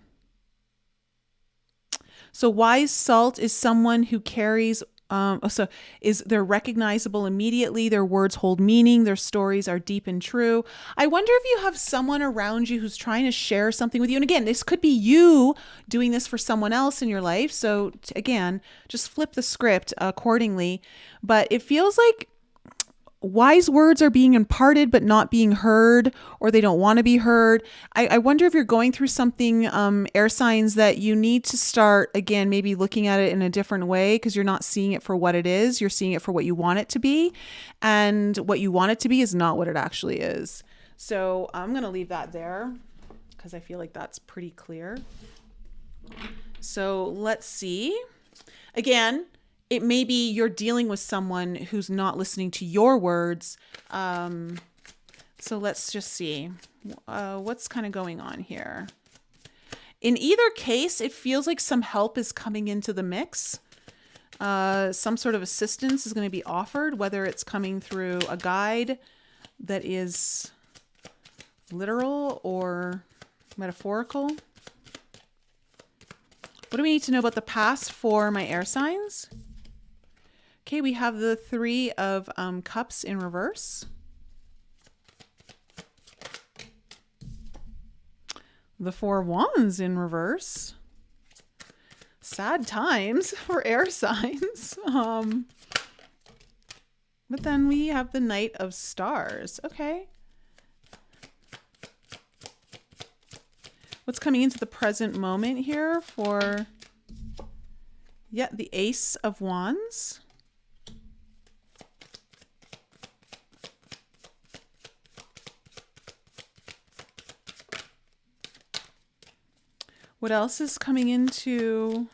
wise salt is someone who carries, they're recognizable immediately. Their words hold meaning. Their stories are deep and true. I wonder if you have someone around you who's trying to share something with you. And again, this could be you doing this for someone else in your life. So again, just flip the script accordingly. But it feels like wise words are being imparted but not being heard, or they don't want to be heard. I wonder if you're going through something, air signs, that you need to start, again, maybe looking at it in a different way, because you're not seeing it for what it is. You're seeing it for what you want it to be. And what you want it to be is not what it actually is. So I'm going to leave that there because I feel like that's pretty clear. So let's see. Again, it may be you're dealing with someone who's not listening to your words. So let's just see what's kind of going on here. In either case, it feels like some help is coming into the mix. Some sort of assistance is going to be offered, whether it's coming through a guide that is literal or metaphorical. What do we need to know about the past for my air signs? Okay, we have the Three of Cups in reverse. The Four of Wands in reverse. Sad times for air signs. But then we have the Knight of Stars. Okay. What's coming into the present moment here for, yeah, the Ace of Wands. What else is coming into?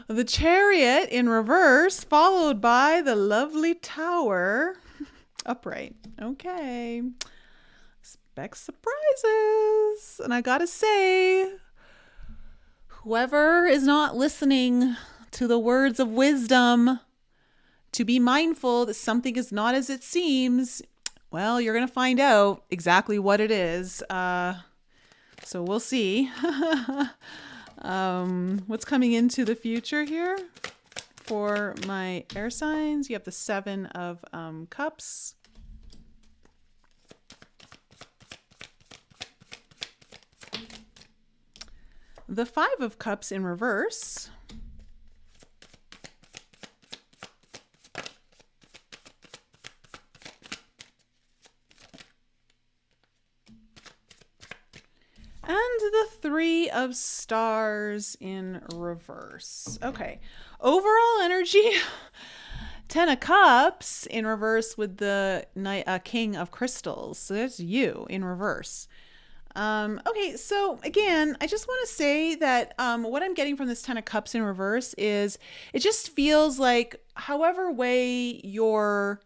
The Chariot in reverse, followed by the lovely Tower upright. Okay. Expect surprises. And I gotta say, whoever is not listening to the words of wisdom to be mindful that something is not as it seems, well, you're going to find out exactly what it is. So we'll see. What's coming into the future here for my air signs? You have the Seven of Cups. The Five of Cups in reverse. And the Three of Stars in reverse. Okay. Overall energy, Ten of Cups in reverse with the King of Crystals. So there's you in reverse. Okay, so again, I just want to say that what I'm getting from this Ten of Cups in reverse is it just feels like however way you're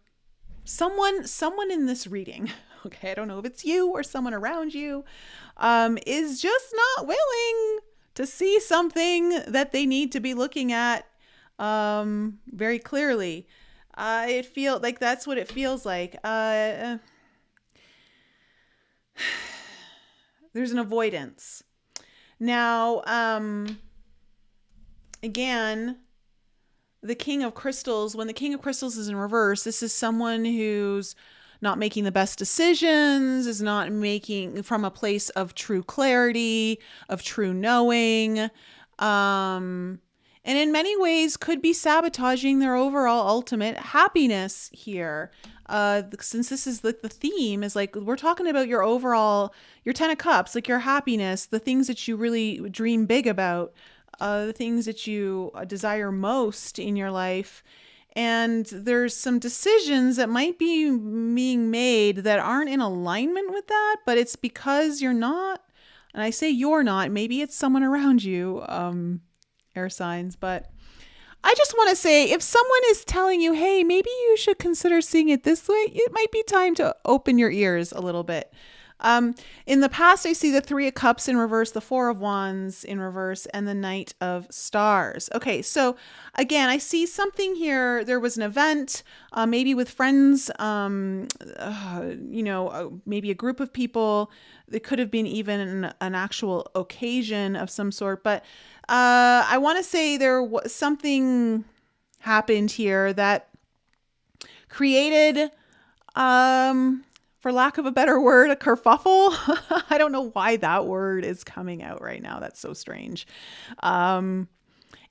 someone in this reading, okay, I don't know if it's you or someone around you, is just not willing to see something that they need to be looking at very clearly. It feels like that's what it feels like. There's an avoidance. Now, again, the King of Crystals, when the King of Crystals is in reverse, this is someone who's not making the best decisions, is not making from a place of true clarity, of true knowing, and in many ways could be sabotaging their overall ultimate happiness here. Since this is like the theme is like, we're talking about your overall, your Ten of Cups, like your happiness, the things that you really dream big about, the things that you desire most in your life. And there's some decisions that might be being made that aren't in alignment with that, but it's because you're not, and I say you're not, maybe it's someone around you, air signs, but I just want to say, if someone is telling you, hey, maybe you should consider seeing it this way, it might be time to open your ears a little bit. In the past, I see the Three of Cups in reverse, the Four of Wands in reverse, and the Knight of Stars. Okay, so again, I see something here. There was an event, maybe with friends, maybe a group of people. It could have been even an actual occasion of some sort, but I want to say there was something happened here that created, for lack of a better word, a kerfuffle. I don't know why that word is coming out right now. That's so strange. And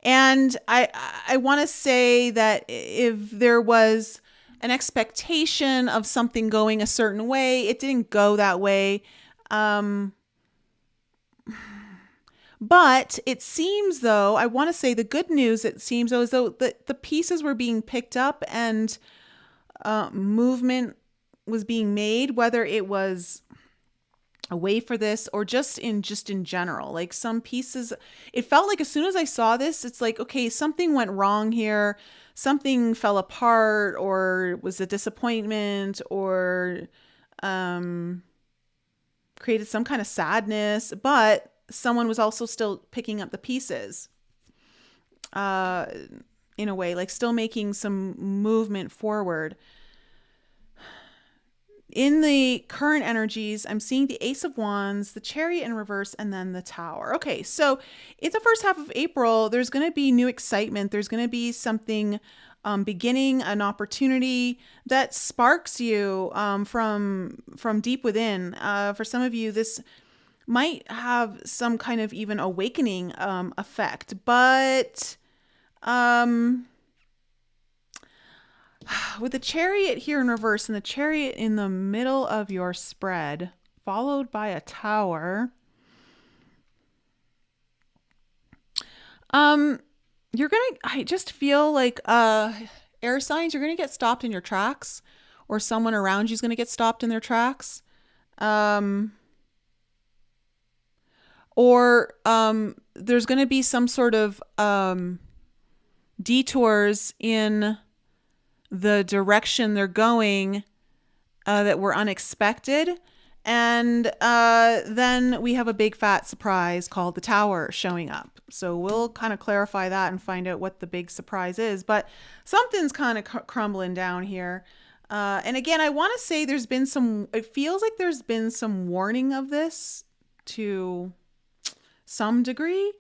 I want to say that if there was an expectation of something going a certain way, it didn't go that way. But it seems though, I want to say the good news, it seems though, as though the pieces were being picked up and movement was being made, whether it was a way for this or just in general. Like some pieces, it felt like as soon as I saw this, it's like, okay, something went wrong here. Something fell apart, or was a disappointment, or created some kind of sadness, but someone was also still picking up the pieces in a way, like still making some movement forward. In the current energies, I'm seeing the Ace of Wands, the Chariot in reverse, and then the Tower. Okay, so in the first half of April, there's going to be new excitement. There's going to be something beginning, an opportunity that sparks you from deep within. For some of you, this might have some kind of even awakening effect, but with the Chariot here in reverse and the Chariot in the middle of your spread, followed by a Tower, I just feel like air signs, you're gonna get stopped in your tracks, or someone around you is gonna get stopped in their tracks. Or there's going to be some sort of detours in the direction they're going that were unexpected. And then we have a big fat surprise called the Tower showing up. So we'll kind of clarify that and find out what the big surprise is. But something's kind of crumbling down here. And again, I want to say it feels like there's been some warning of this to some degree.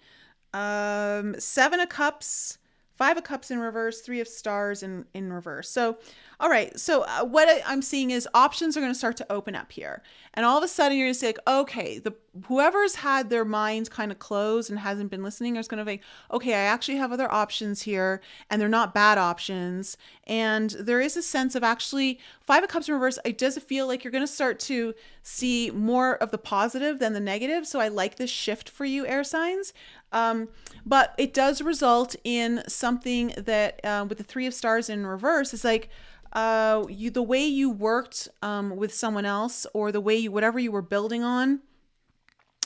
7 of Cups, 5 of Cups in reverse, 3 of Stars in reverse. So All right. So what I'm seeing is options are going to start to open up here. And all of a sudden you're going to say, like, okay, whoever's had their minds kind of closed and hasn't been listening is going to be, okay, I actually have other options here and they're not bad options. And there is a sense of actually Five of Cups in reverse. It does feel like you're going to start to see more of the positive than the negative. So I like this shift for you, air signs. But it does result in something that with the Three of Stars in reverse is like, the way you worked with someone else, or the way whatever you were building on,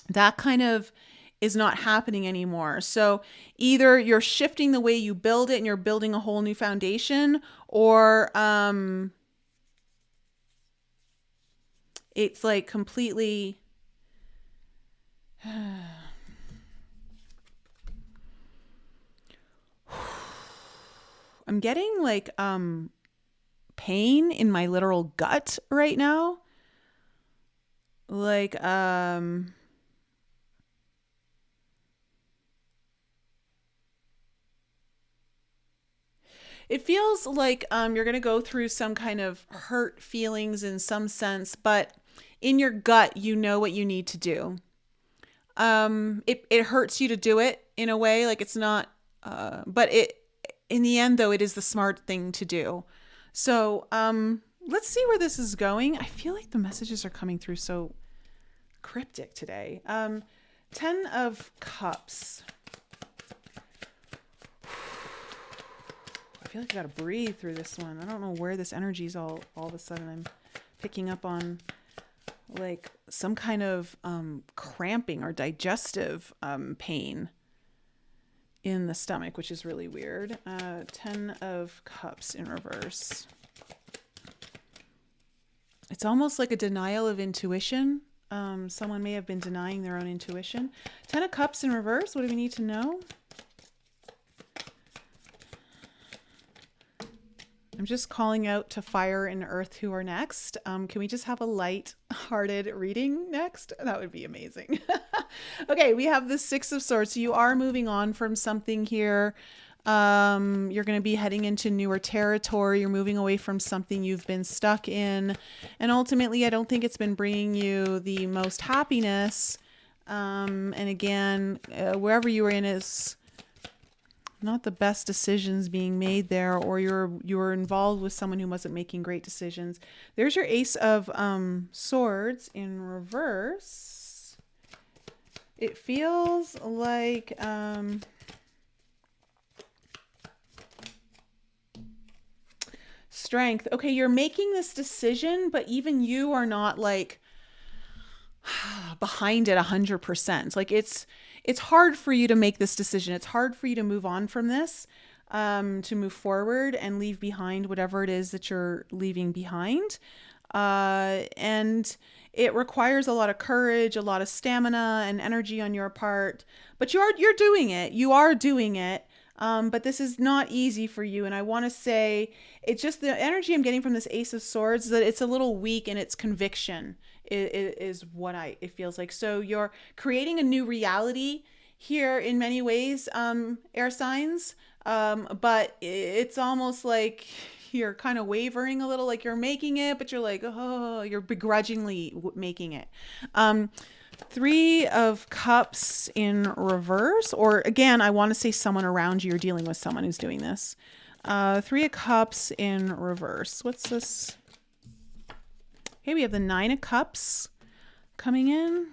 that kind of is not happening anymore. So either you're shifting the way you build it and you're building a whole new foundation, or it's like completely I'm getting like pain in my literal gut right now. Like it feels like you're going to go through some kind of hurt feelings in some sense, but in your gut you know what you need to do. It hurts you to do it in a way, like it's not but it in the end though it is the smart thing to do. So let's see where this is going. I feel like the messages are coming through so cryptic today. 10 of Cups. I feel like I gotta breathe through this one. I don't know where this energy is all of a sudden I'm picking up on, like some kind of cramping or digestive pain in the stomach, which is really weird. 10 of Cups in reverse. It's almost like a denial of intuition. Someone may have been denying their own intuition. 10 of Cups in reverse. What do we need to know? I'm just calling out to Fire and Earth who are next. Can we just have a light-hearted reading next? That would be amazing. Okay, we have the Six of Swords. So you are moving on from something here. You're going to be heading into newer territory. You're moving away from something you've been stuck in. And ultimately, I don't think it's been bringing you the most happiness. And again, wherever you are in is not the best decisions being made there, or you're involved with someone who wasn't making great decisions. There's your Ace of Swords in reverse. It feels like strength. Okay, you're making this decision, but even you are not like behind it 100%. Like it's hard for you to make this decision. It's hard for you to move on from this, to move forward and leave behind whatever it is that you're leaving behind. And it requires a lot of courage, a lot of stamina and energy on your part, but you're doing it. You are doing it. But this is not easy for you. And I want to say it's just the energy I'm getting from this Ace of Swords, that it's a little weak in its conviction is what it feels like. So you're creating a new reality here in many ways, air signs. But it's almost like you're kind of wavering a little, like you're making it, but you're like, oh, you're begrudgingly making it. Three of Cups in reverse, or again, I want to say someone around you, you're dealing with someone who's doing this. Three of Cups in reverse. What's this? Okay, we have the Nine of Cups coming in.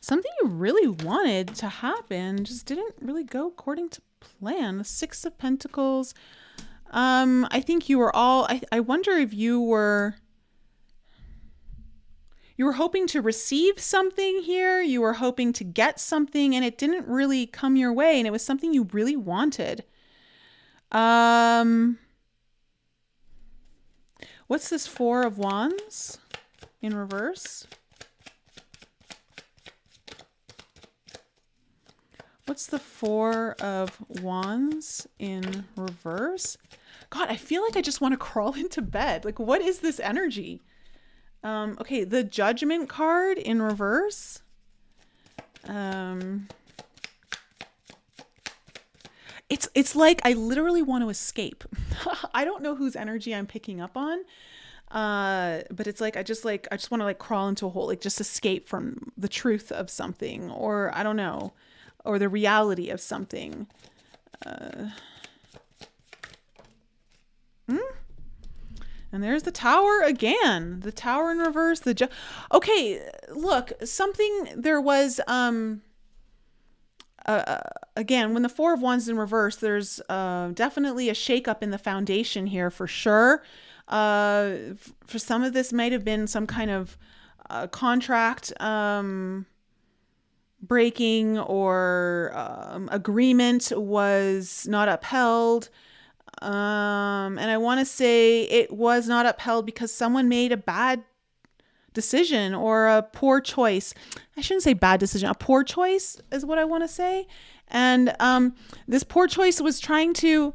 Something you really wanted to happen just didn't really go according to plan. The Six of Pentacles. I think you were all, I wonder if you were hoping to receive something here. You were hoping to get something and it didn't really come your way, and it was something you really wanted. What's this Four of Wands in reverse? What's the Four of Wands in reverse? God, I feel like I just want to crawl into bed. Like, what is this energy? Okay, the Judgment card in reverse. It's like I literally want to escape. I don't know whose energy I'm picking up on. But it's like I just want to like crawl into a hole, like just escape from the truth of something, or I don't know, or the reality of something. And there's the Tower again. The Tower in reverse. Okay, look, something there was again, when the Four of Wands is in reverse, there's definitely a shakeup in the foundation here for sure. For some of this might have been some kind of contract breaking, or agreement was not upheld. And I want to say it was not upheld because someone made a bad decision or a poor choice. I shouldn't say bad decision. A poor choice is what I want to say. And this poor choice was trying to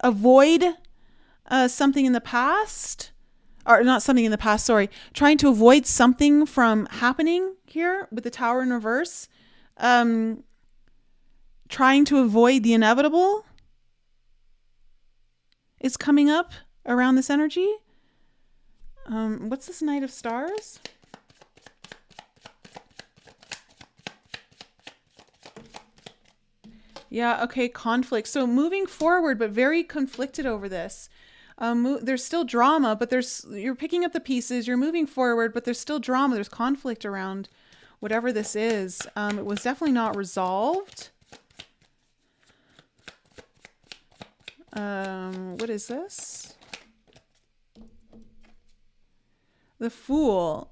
avoid something in the past, or not something in the past, sorry, trying to avoid something from happening here with the Tower in reverse. Trying to avoid the inevitable is coming up around this energy. What's this Knight of Stars? Yeah, okay, conflict. So moving forward, but very conflicted over this. There's still drama, but you're picking up the pieces, you're moving forward, but there's still drama, there's conflict around whatever this is. It was definitely not resolved. What is this? The Fool.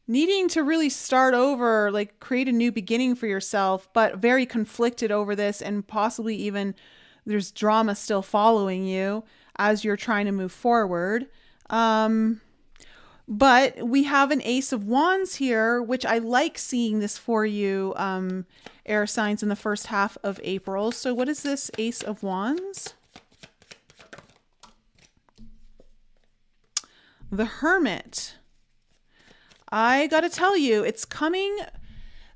Needing to really start over, like create a new beginning for yourself, but very conflicted over this, and possibly even there's drama still following you as you're trying to move forward. But we have an Ace of Wands here, which I like seeing this for you, air signs, in the first half of April. So what is this Ace of Wands? The Hermit. I gotta tell you, it's coming.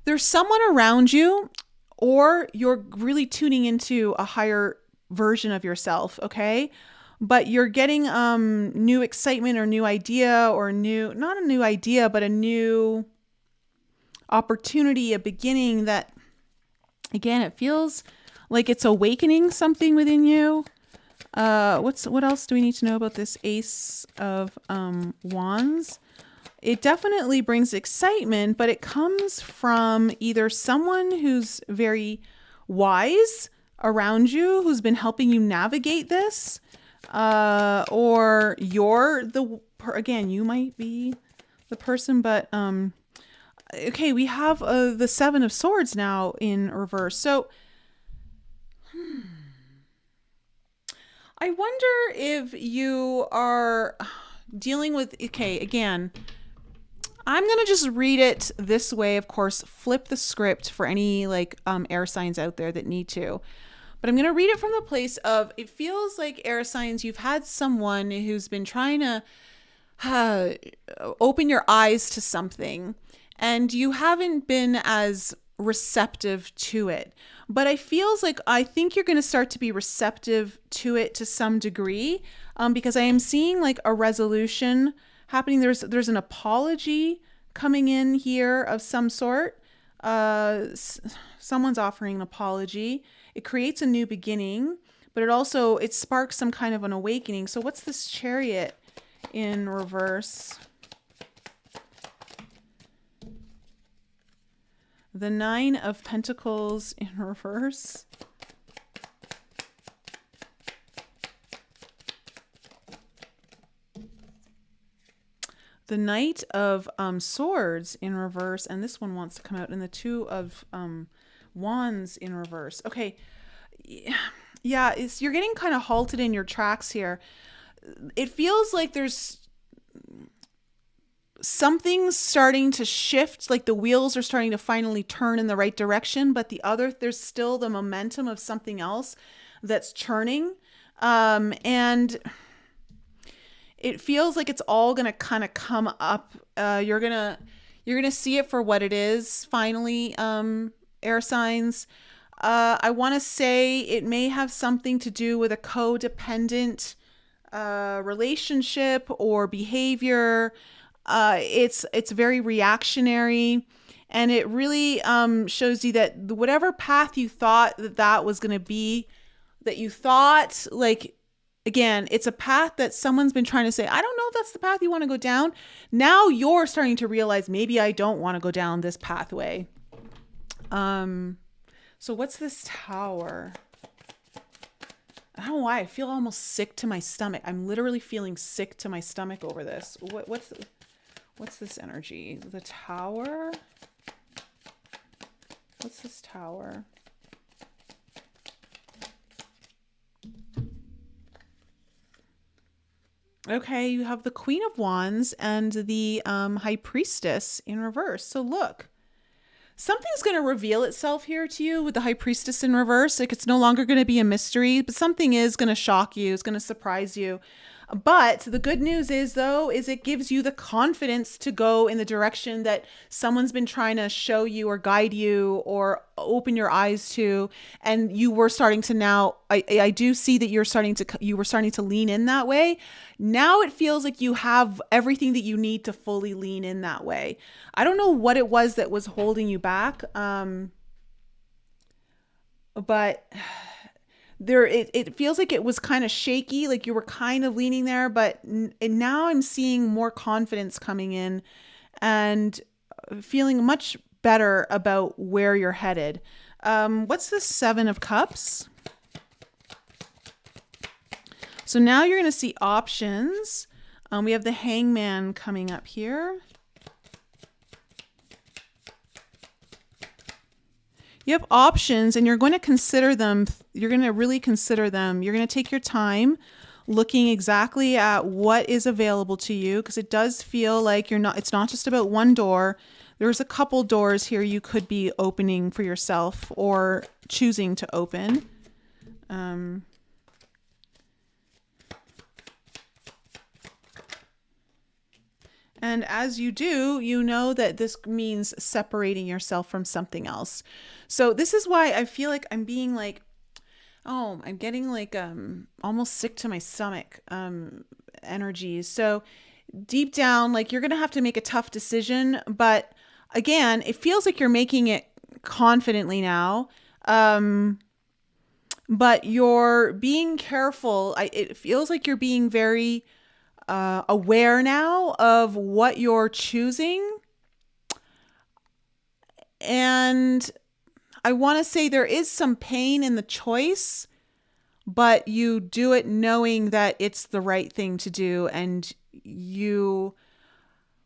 There's someone around you, or you're really tuning into a higher version of yourself, okay? But you're getting new excitement or new idea, or not a new idea, but a new opportunity, a beginning that, again, it feels like it's awakening something within you. What else do we need to know about this Ace of Wands? It definitely brings excitement, but it comes from either someone who's very wise around you, who's been helping you navigate this, or again, you might be the person, but okay, we have the Seven of Swords now in reverse. So I wonder if you are dealing with, okay, again, I'm going to just read it this way. Of course, flip the script for any air signs out there that need to. But I'm going to read it from the place of, it feels like, air signs, you've had someone who's been trying to open your eyes to something, and you haven't been as receptive to it. But I think you're going to start to be receptive to it to some degree, because I am seeing like a resolution happening. There's an apology coming in here of some sort. Someone's offering an apology. It creates a new beginning, but it sparks some kind of an awakening. So what's this Chariot in reverse? The Nine of Pentacles in reverse. The Knight of Swords in reverse, and this one wants to come out, and the Two of Wands in reverse. Okay, yeah, you're getting kind of halted in your tracks here. It feels like there's something's starting to shift, like the wheels are starting to finally turn in the right direction, but there's still the momentum of something else that's churning, and it feels like it's all gonna kind of come up. You're gonna see it for what it is finally, air signs. I want to say it may have something to do with a codependent relationship or behavior. It's very reactionary, and it really shows you that whatever path you thought that was going to be, that you thought, like, again, it's a path that someone's been trying to say, I don't know if that's the path you want to go down. Now you're starting to realize, maybe I don't want to go down this pathway. So what's this Tower? I don't know why I feel almost sick to my stomach. I'm literally feeling sick to my stomach over this. What's this energy? The Tower? What's this Tower? Okay, you have the Queen of Wands and the High Priestess in reverse. So look, something's going to reveal itself here to you with the High Priestess in reverse. Like, it's no longer going to be a mystery, but something is going to shock you. It's going to surprise you. But the good news is, though, is it gives you the confidence to go in the direction that someone's been trying to show you or guide you or open your eyes to. And you were starting to now, I do see that you were starting to lean in that way. Now it feels like you have everything that you need to fully lean in that way. I don't know what it was that was holding you back. But it feels like it was kind of shaky, like you were kind of leaning there, but now I'm seeing more confidence coming in and feeling much better about where you're headed. What's the Seven of Cups? So now you're going to see options. We have the Hangman coming up here. You have options, and you're going to consider them. You're going to really consider them. You're going to take your time looking exactly at what is available to you, because it does feel like it's not just about one door. There's a couple doors here you could be opening for yourself or choosing to open. And as you do, you know that this means separating yourself from something else. So this is why I feel like I'm being like, oh, I'm getting like almost sick to my stomach energies. So deep down, like, you're going to have to make a tough decision. But again, it feels like you're making it confidently now. But you're being careful. It feels like you're being very aware now of what you're choosing. And I want to say there is some pain in the choice, but you do it knowing that it's the right thing to do. And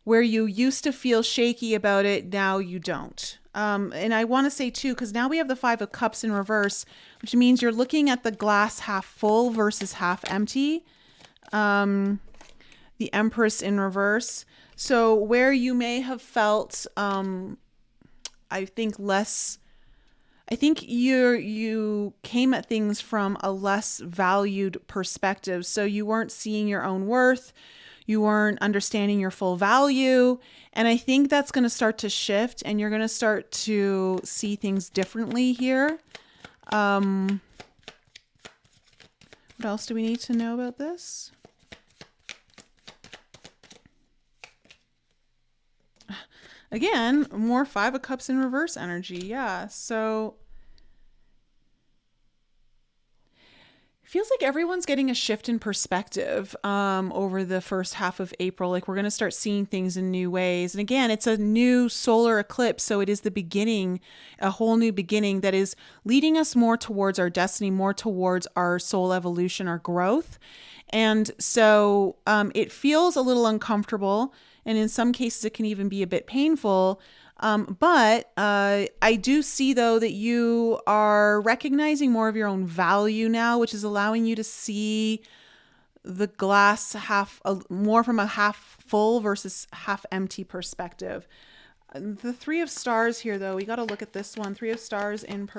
where you used to feel shaky about it, now you don't. And I want to say too, because now we have the Five of Cups in reverse, which means you're looking at the glass half full versus half empty. The Empress in reverse. So where you may have felt, I think you came at things from a less valued perspective. So you weren't seeing your own worth. You weren't understanding your full value. And I think that's going to start to shift, and you're going to start to see things differently here. What else do we need to know about this? Again, more Five of Cups in reverse energy. Yeah. So it feels like everyone's getting a shift in perspective over the first half of April. Like, we're going to start seeing things in new ways. And again, it's a new solar eclipse. So it is the beginning, a whole new beginning that is leading us more towards our destiny, more towards our soul evolution, our growth. And so it feels a little uncomfortable. And in some cases, it can even be a bit painful. But I do see, though, that you are recognizing more of your own value now, which is allowing you to see the glass more from a half full versus half empty perspective. The Three of Stars here, though, we got to look at this one. Three of Stars in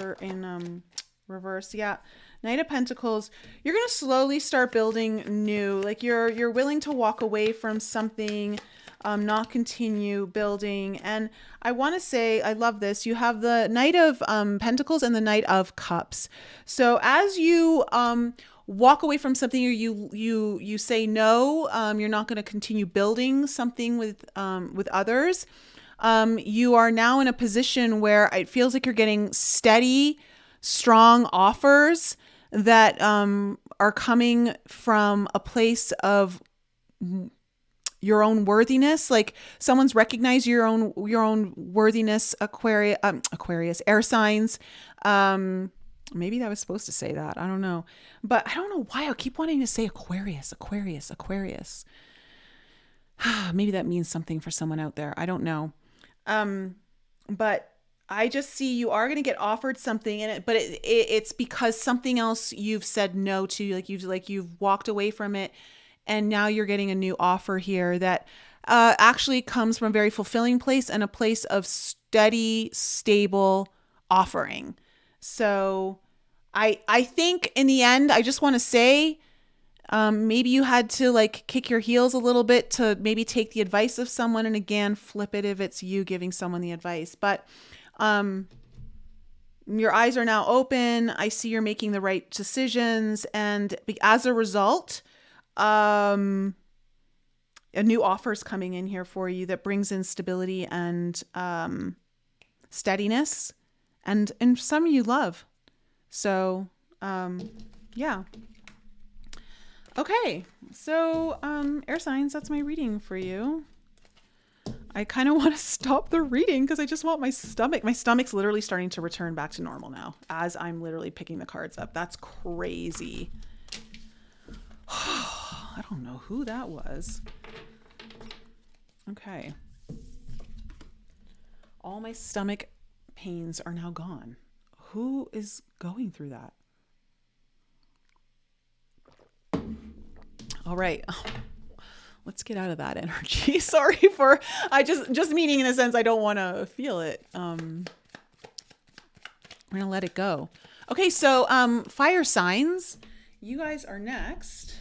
reverse. Yeah. Knight of Pentacles. You're going to slowly start building new. Like, you're willing to walk away from something not continue building. And I want to say, I love this. You have the Knight of Pentacles and the Knight of Cups. So as you walk away from something, or you say no, you're not going to continue building something with others. You are now in a position where it feels like you're getting steady, strong offers that are coming from a place of your own worthiness. Like someone's recognized your own worthiness. Aquarius, air signs. Maybe that was supposed to say that. I don't know. But I don't know why I keep wanting to say Aquarius. Maybe that means something for someone out there. I don't know. But I just see you are going to get offered something in it, but it's because something else you've said no to, like you've walked away from it, and now you're getting a new offer here that actually comes from a very fulfilling place and a place of steady, stable offering. So I think in the end, I just want to say, maybe you had to like kick your heels a little bit to maybe take the advice of someone, and again, flip it if it's you giving someone the advice. But your eyes are now open. I see you're making the right decisions. And as a result, a new offer is coming in here for you that brings in stability and steadiness, and some of you love. So, yeah. Okay. So, air signs, that's my reading for you. I kind of want to stop the reading because I just want my stomach's literally starting to return back to normal now as I'm literally picking the cards up. That's crazy. I don't know who that was. Okay. All my stomach pains are now gone. Who is going through that? All right. Let's get out of that energy. Sorry for, I just meaning in a sense, I don't want to feel it. We're going to let it go. Okay. So, fire signs, you guys are next.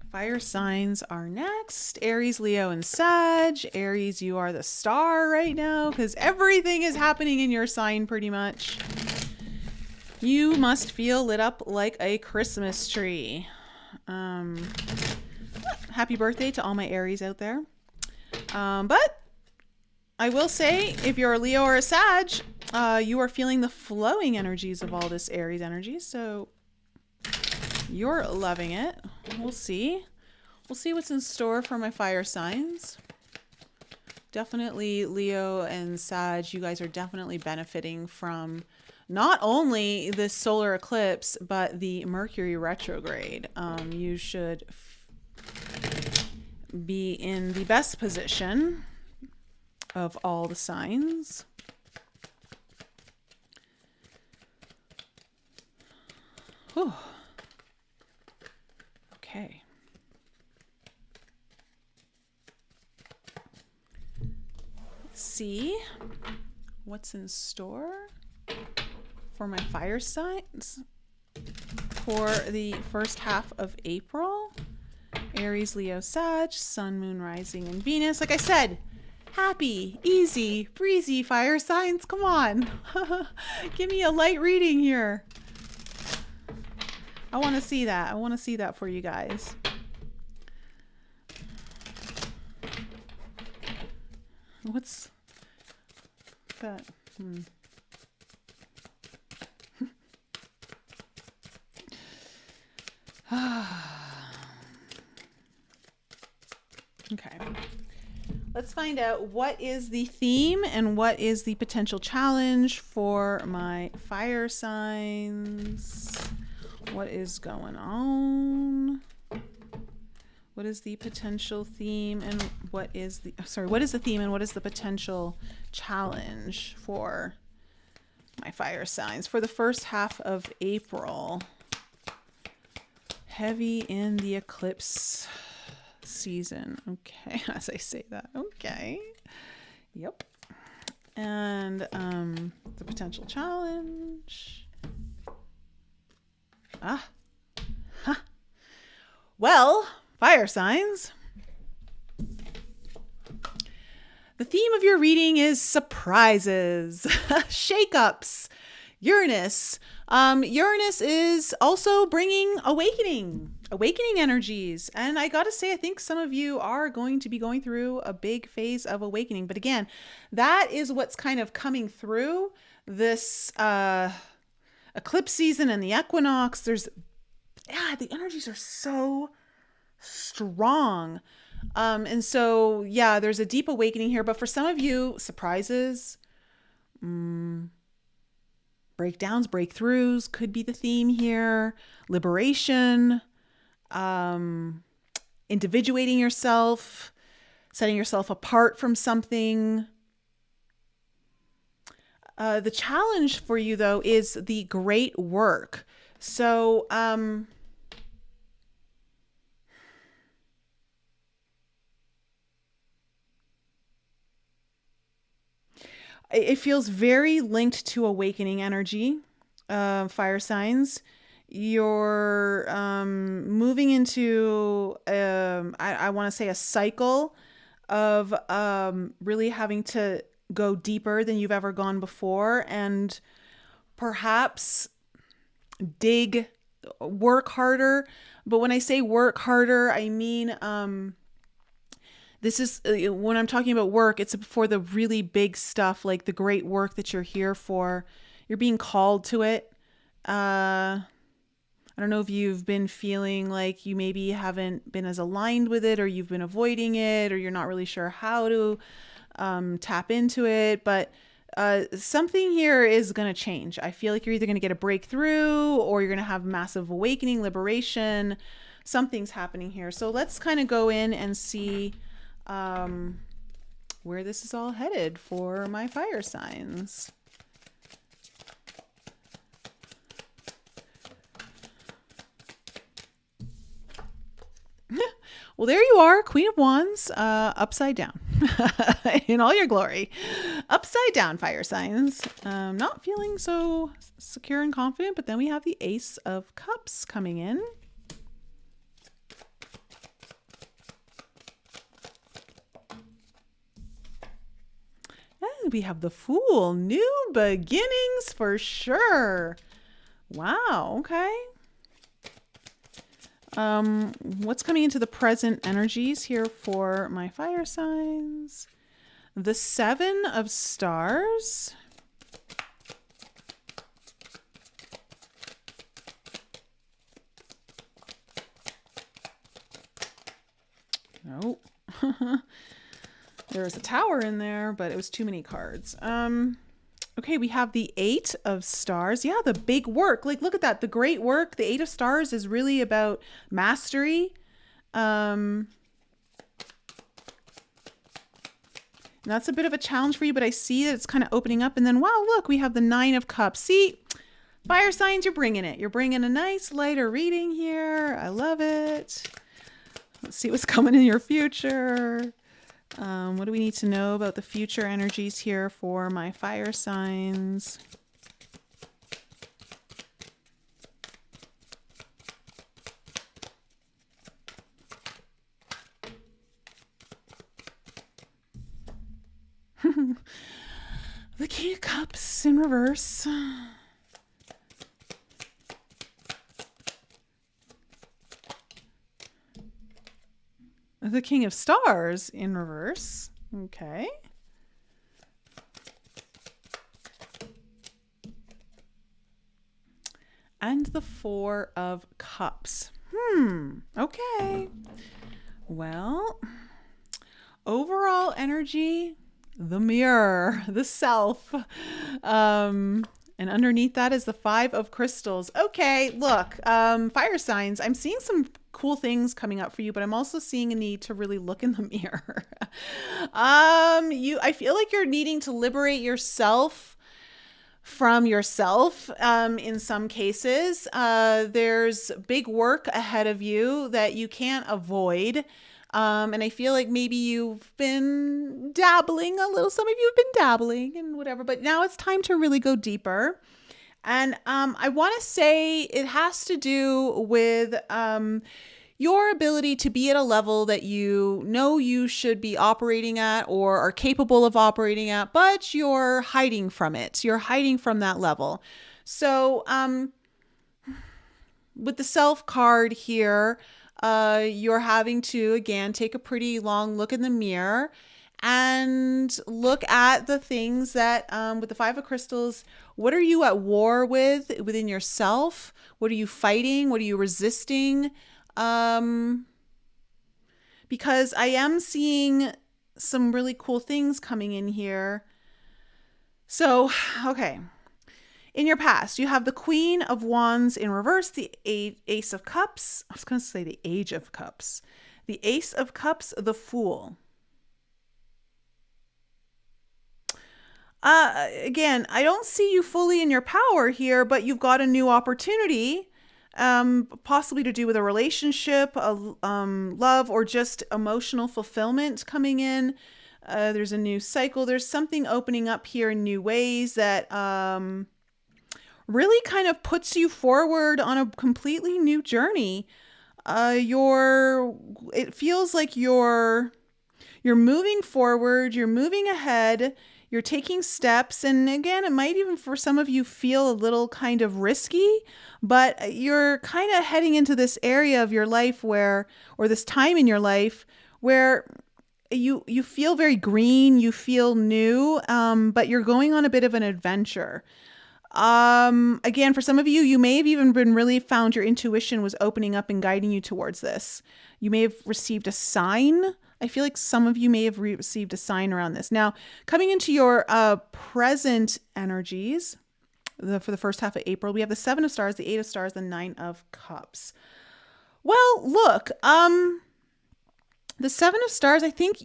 Fire signs are next. Aries, Leo, and Sag. Aries, you are the star right now because everything is happening in your sign pretty much. You must feel lit up like a Christmas tree. Happy birthday to all my Aries out there. But I will say, if you're a Leo or a Sag, you are feeling the flowing energies of all this Aries energy. So you're loving it. We'll see. We'll see what's in store for my fire signs. Definitely Leo and Sag, you guys are definitely benefiting from not only this solar eclipse, but the Mercury retrograde. You should be in the best position of all the signs. Whew. Okay. Let's see what's in store for my fire signs for the first half of April. Aries, Leo, Sag, Sun, Moon, Rising, and Venus. Like I said, happy, easy, breezy fire signs. Come on. Give me a light reading here. I want to see that. I want to see that for you guys. What's that? Okay. Let's find out what is the theme and what is the potential challenge for my fire signs. What is going on? What is the potential theme and what is the theme and what is the potential challenge for my fire signs for the first half of April? Heavy in the eclipse season. Okay, as I say that. Okay. Yep. And the potential challenge. Well, fire signs. The theme of your reading is surprises, shakeups, Uranus. Uranus is also bringing awakening energies. And I got to say, I think some of you are going to be going through a big phase of awakening. But again, that is what's kind of coming through this eclipse season and the equinox. The energies are so strong. And so, yeah, there's a deep awakening here. But for some of you, surprises, breakdowns, breakthroughs could be the theme here. Liberation, individuating yourself, setting yourself apart from something. The challenge for you, though, is the great work. So, it feels very linked to awakening energy, fire signs. You're moving into, I want to say, a cycle of really having to go deeper than you've ever gone before, and perhaps work harder. But when I say work harder, I mean, this is when I'm talking about work, it's for the really big stuff, like the great work that you're here for. You're being called to it. I don't know if you've been feeling like you maybe haven't been as aligned with it, or you've been avoiding it, or you're not really sure how to tap into it. But something here is going to change. I feel like you're either going to get a breakthrough, or you're going to have massive awakening, liberation. Something's happening here. So let's kind of go in and see where this is all headed for my fire signs. Well, there you are, Queen of Wands, upside down in all your glory. Upside down, fire signs. Not feeling so secure and confident, but then we have the Ace of Cups coming in. And we have the Fool, new beginnings for sure. Wow, okay. What's coming into the present energies here for my fire signs? The Seven of Stars. Nope. There was a Tower in there, but it was too many cards. Okay, we have the Eight of Stars. Yeah, the big work. Like, look at that. The great work. The Eight of Stars is really about mastery. And that's a bit of a challenge for you, but I see that it's kind of opening up. And then, wow, look, we have the Nine of Cups. See, fire signs, you're bringing it. You're bringing a nice lighter reading here. I love it. Let's see what's coming in your future. What do we need to know about the future energies here for my fire signs? The King of Cups in reverse. The King of Stars in reverse. Okay. And the Four of Cups. Okay. Well, overall energy, the Mirror, the Self. And underneath that is the Five of Crystals. Okay, look, fire signs, I'm seeing some cool things coming up for you, but I'm also seeing a need to really look in the mirror. I feel like you're needing to liberate yourself from yourself. In some cases, there's big work ahead of you that you can't avoid. And I feel like maybe you've been dabbling a little. Some of you have been dabbling and whatever, but now it's time to really go deeper. And I want to say it has to do with your ability to be at a level that you know you should be operating at or are capable of operating at, but you're hiding from it. You're hiding from that level. So, with the Self card here, you're having to, again, take a pretty long look in the mirror and look at the things that, with the Five of Crystals, what are you at war with within yourself? What are you fighting? What are you resisting? Because I am seeing some really cool things coming in here. So, okay. In your past, you have the Queen of Wands in reverse, the Ace of Cups. I was going to say the Age of Cups. The Ace of Cups, the Fool. Again, I don't see you fully in your power here, but you've got a new opportunity, possibly to do with a relationship, love, or just emotional fulfillment coming in. There's a new cycle. There's something opening up here in new ways that really kind of puts you forward on a completely new journey. It feels like you're moving forward, you're moving ahead, you're taking steps. And again, it might even for some of you feel a little kind of risky, but you're kind of heading into this area of your life or this time in your life where you feel very green, you feel new, but you're going on a bit of an adventure. Again, for some of you, you may have even been really found your intuition was opening up and guiding you towards this. You may have received a sign. I feel like some of you may have received a sign around this. Now, coming into your present energies, for the first half of April, we have the Seven of Stars, the Eight of Stars, the Nine of Cups. Well, look, the Seven of Stars, I think,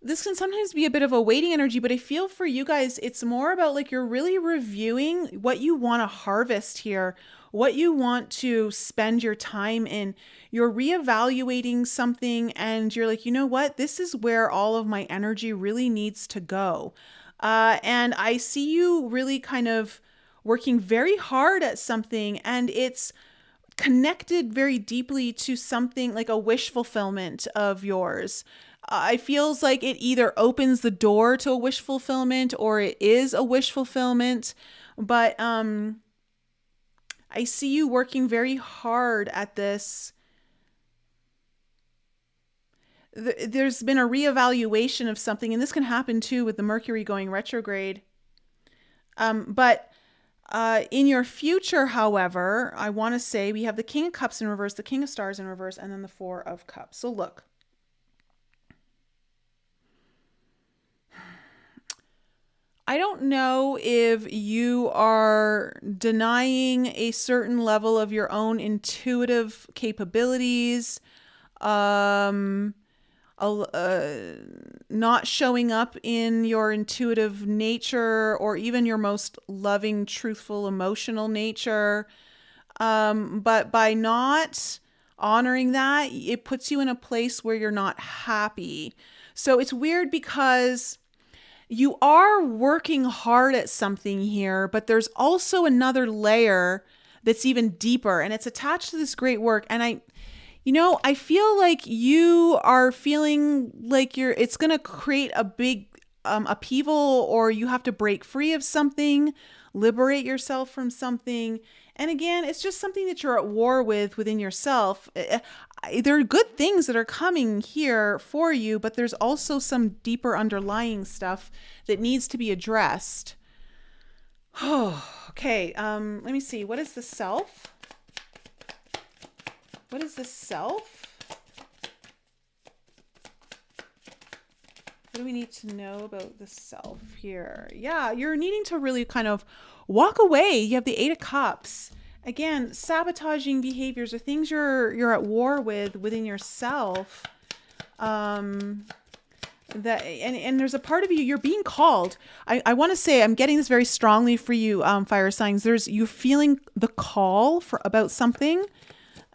this can sometimes be a bit of a waiting energy, but I feel for you guys, it's more about like you're really reviewing what you want to harvest here, what you want to spend your time in. You're reevaluating something and you're like, you know what? This is where all of my energy really needs to go. And I see you really kind of working very hard at something, and it's connected very deeply to something like a wish fulfillment of yours. It feels like it either opens the door to a wish fulfillment or it is a wish fulfillment. But I see you working very hard at this. There's been a reevaluation of something, and this can happen too with the Mercury going retrograde. But in your future, however, I want to say we have the King of Cups in reverse, the King of Stars in reverse, and then the Four of Cups. So look. I don't know if you are denying a certain level of your own intuitive capabilities, not showing up in your intuitive nature or even your most loving, truthful, emotional nature. But by not honoring that, it puts you in a place where you're not happy. So it's weird because you are working hard at something here, but there's also another layer that's even deeper, and it's attached to this great work. And I feel like you are feeling like it's going to create a big upheaval, or you have to break free of something, liberate yourself from something. And again, it's just something that you're at war with within yourself. There are good things that are coming here for you, but there's also some deeper underlying stuff that needs to be addressed. Oh, okay. Let me see. What is the self? What is the self? What do we need to know about the self here? Yeah, you're needing to really kind of walk away. You have the Eight of Cups. Again, sabotaging behaviors or things you're at war with within yourself. And there's a part of you're being called. I want to say, I'm getting this very strongly for you, fire signs. You're feeling the call about something.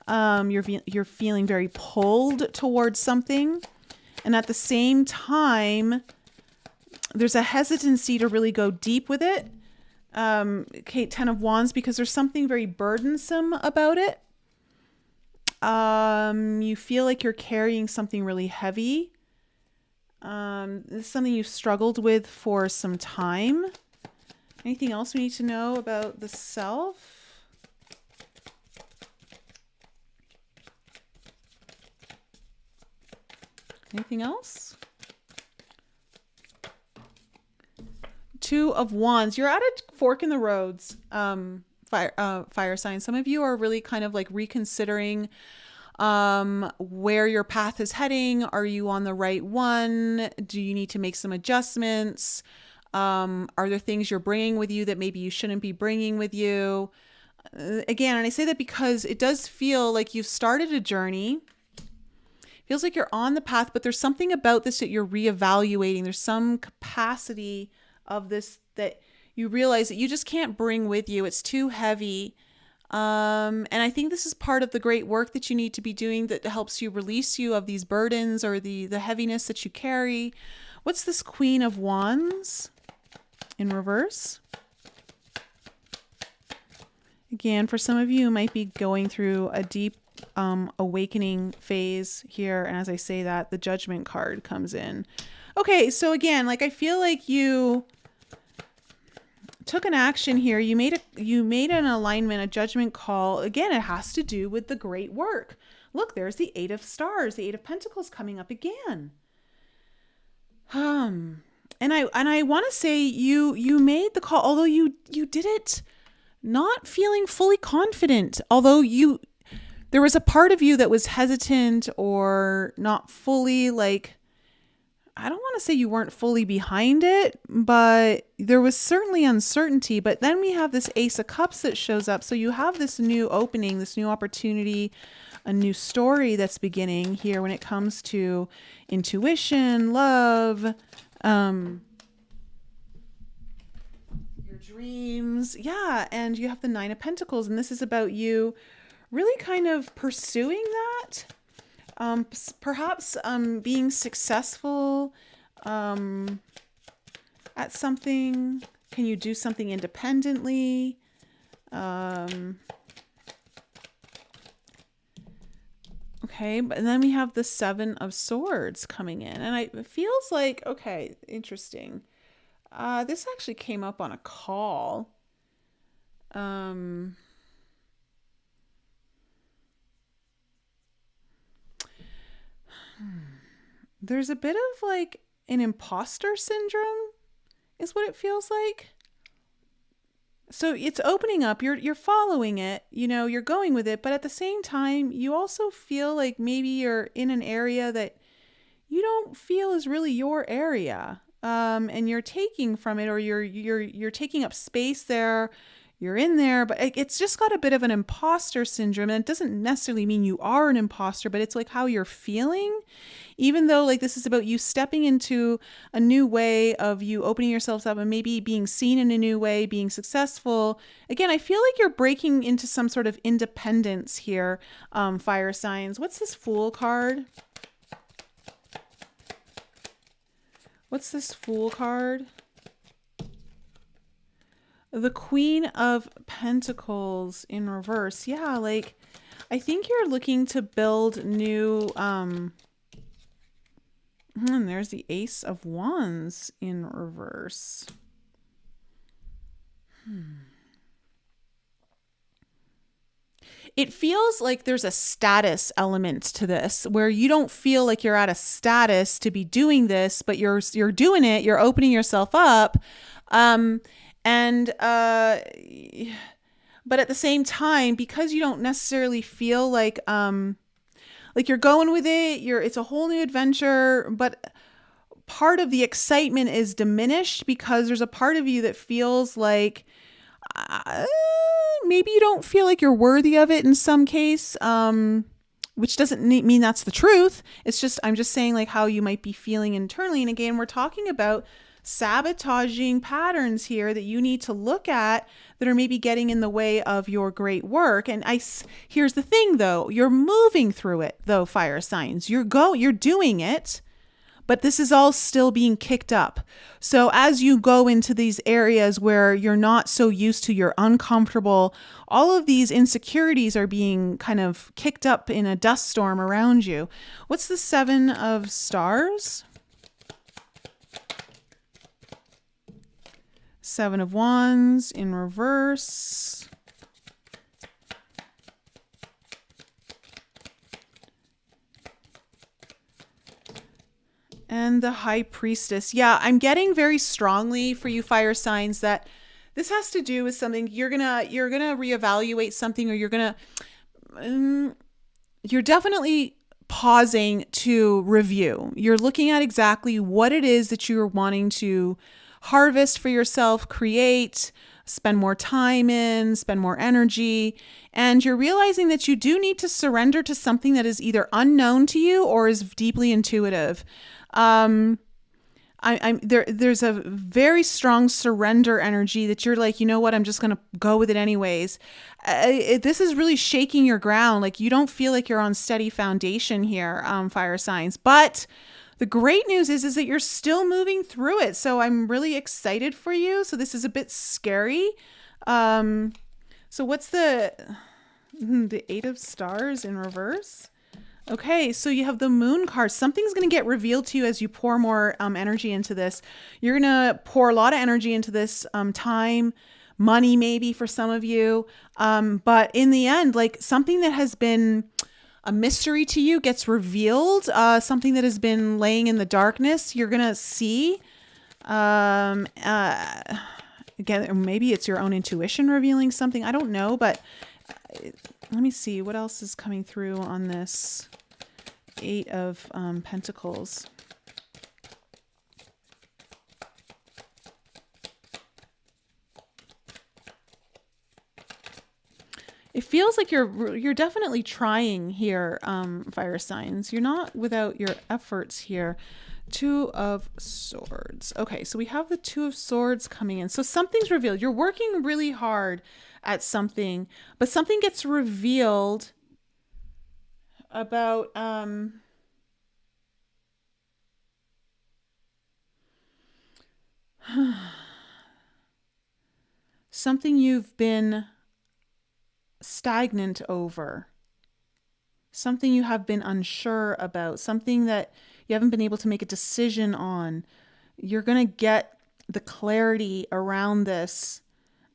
You're feeling very pulled towards something. And at the same time, there's a hesitancy to really go deep with it. Okay, Ten of Wands, because there's something very burdensome about it. You feel like you're carrying something really heavy. This is something you've struggled with for some time. Anything else we need to know about the self? Anything else? Two of Wands. You're at a fork in the roads. Fire sign. Some of you are really kind of like reconsidering where your path is heading. Are you on the right one? Do you need to make some adjustments? Are there things you're bringing with you that maybe you shouldn't be bringing with you? Again, and I say that because it does feel like you've started a journey. Feels like you're on the path, but there's something about this that you're reevaluating. There's some capacity of this that you realize that you just can't bring with you. It's too heavy. And I think this is part of the great work that you need to be doing that helps you release you of these burdens or the heaviness that you carry. What's this Queen of Wands in reverse? Again, for some of you might be going through a deep awakening phase here. And as I say that, the Judgment card comes in. Okay, so again, like I feel like you took an action here. You made an alignment, a judgment call. Again, it has to do with the great work. Look, there's the Eight of Stars, the Eight of Pentacles coming up again. And I want to say you made the call, although you did it not feeling fully confident. Although there was a part of you that was hesitant or not fully like, I don't want to say you weren't fully behind it, but there was certainly uncertainty. But then we have this Ace of Cups that shows up. So you have this new opening, this new opportunity, a new story that's beginning here when it comes to intuition, love, your dreams. Yeah. And you have the Nine of Pentacles. And this is about you really kind of pursuing that. Perhaps being successful at something. Can you do something independently? Okay, but then we have the Seven of Swords coming in. And it feels like, okay, interesting. This actually came up on a call. There's a bit of like an imposter syndrome is what it feels like. So it's opening up, you're following it, you're going with it, but at the same time, you also feel like maybe you're in an area that you don't feel is really your area. And you're taking from it, or you're taking up space there. You're in there, but it's just got a bit of an imposter syndrome. And it doesn't necessarily mean you are an imposter, but it's like how you're feeling, even though like this is about you stepping into a new way of you opening yourselves up and maybe being seen in a new way, being successful. Again, I feel like you're breaking into some sort of independence here, fire signs. What's this Fool card? What's this Fool card? The Queen of Pentacles in reverse. Yeah, like I think you're looking to build new there's the Ace of Wands in reverse. It feels like there's a status element to this where you don't feel like you're at a status to be doing this, but you're doing it, you're opening yourself up. But at the same time, because you don't necessarily feel like you're going with it, it's a whole new adventure, but part of the excitement is diminished because there's a part of you that feels like maybe you don't feel like you're worthy of it in some case, which doesn't mean that's the truth. I'm just saying like how you might be feeling internally. And again, we're talking about sabotaging patterns here that you need to look at that are maybe getting in the way of your great work. And here's the thing though, you're moving through it though, fire signs. You're doing it, but this is all still being kicked up. So as you go into these areas where you're not so used to, you're uncomfortable, all of these insecurities are being kind of kicked up in a dust storm around you. What's the Seven of Stars? Seven of Wands in reverse. And the High Priestess. Yeah, I'm getting very strongly for you fire signs that this has to do with something. You're gonna reevaluate something, or you're definitely pausing to review. You're looking at exactly what it is that you're wanting to harvest for yourself, create, spend more time in, spend more energy. And you're realizing that you do need to surrender to something that is either unknown to you or is deeply intuitive. There's a very strong surrender energy that you're like, you know what, I'm just going to go with it anyways. This is really shaking your ground. Like, you don't feel like you're on steady foundation here, fire signs. But the great news is that you're still moving through it. So I'm really excited for you. So this is a bit scary. So what's the Eight of Stars in reverse? Okay, so you have the Moon card. Something's going to get revealed to you as you pour more energy into this. You're going to pour a lot of energy into this, time, money maybe for some of you. But in the end, like, something that has been a mystery to you gets revealed. Something that has been laying in the darkness, you're going to see. Again, maybe it's your own intuition revealing something. I don't know, but let me see what else is coming through on this Eight of Pentacles. It feels like you're definitely trying here, fire signs. You're not without your efforts here. Two of Swords. Okay, so we have the Two of Swords coming in. So something's revealed. You're working really hard at something, but something gets revealed about something you've been stagnant over, something you have been unsure about, something that you haven't been able to make a decision on. You're going to get the clarity around this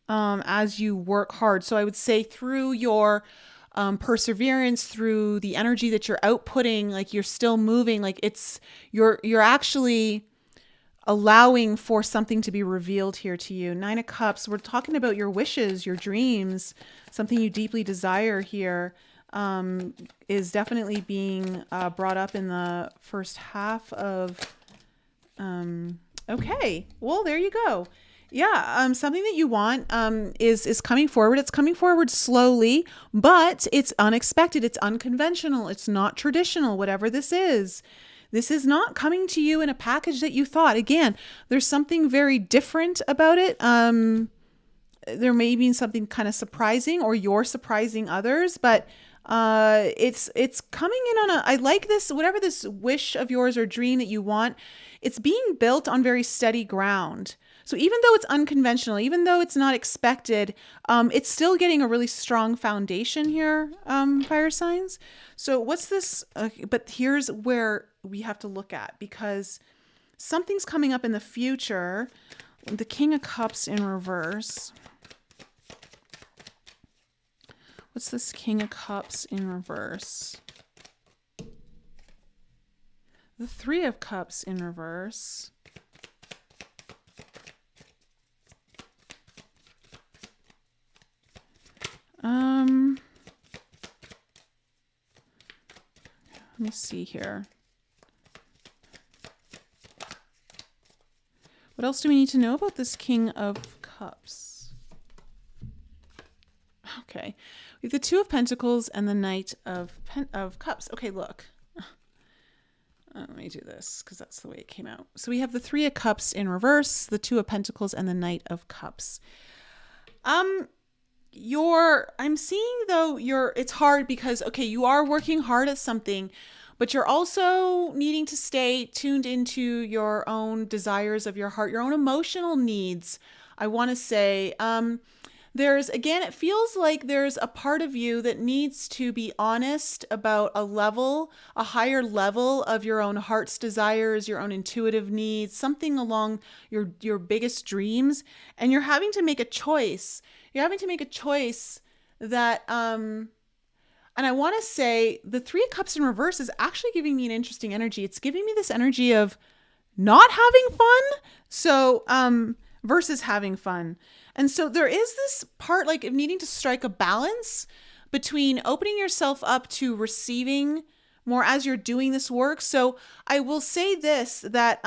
as you work hard. So I would say through your perseverance, through the energy that you're outputting, like, you're still moving, like you're actually allowing for something to be revealed here to you. Nine of Cups, we're talking about your wishes, your dreams, something you deeply desire here, is definitely being brought up in the first half of, okay, well, there you go. Yeah, something that you want is coming forward. It's coming forward slowly, but it's unexpected. It's unconventional. It's not traditional, whatever this is. This is not coming to you in a package that you thought. Again, there's something very different about it. There may be something kind of surprising, or you're surprising others, but it's coming in on I like this, whatever this wish of yours or dream that you want, it's being built on very steady ground. So even though it's unconventional, even though it's not expected, it's still getting a really strong foundation here, fire signs. So what's this? But here's where we have to look at, because something's coming up in the future. The King of Cups in reverse. What's this King of Cups in reverse? The Three of Cups in reverse. Let me see here. What else do we need to know about this King of Cups? Okay. We have the Two of Pentacles and the Knight of Cups. Okay, look. Let me do this because that's the way it came out. So we have the Three of Cups in reverse, the Two of Pentacles, and the Knight of Cups. I'm seeing though it's hard because, okay, you are working hard at something, but you're also needing to stay tuned into your own desires of your heart, your own emotional needs. I want to say, there's, again, it feels like there's a part of you that needs to be honest about a higher level of your own heart's desires, your own intuitive needs, something along your biggest dreams. And you're having to make a choice. You're having to make a choice that, and I want to say the Three of Cups in reverse is actually giving me an interesting energy. It's giving me this energy of not having fun. So, versus having fun. And so there is this part like of needing to strike a balance between opening yourself up to receiving more as you're doing this work. So I will say this, that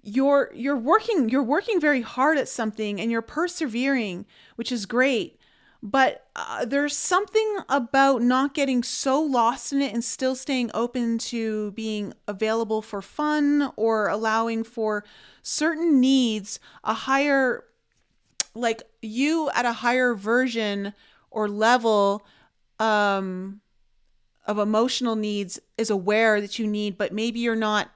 you're working very hard at something and you're persevering, which is great. But there's something about not getting so lost in it and still staying open to being available for fun or allowing for certain needs, a higher, like you at a higher version or level of emotional needs is aware that you need, but maybe you're not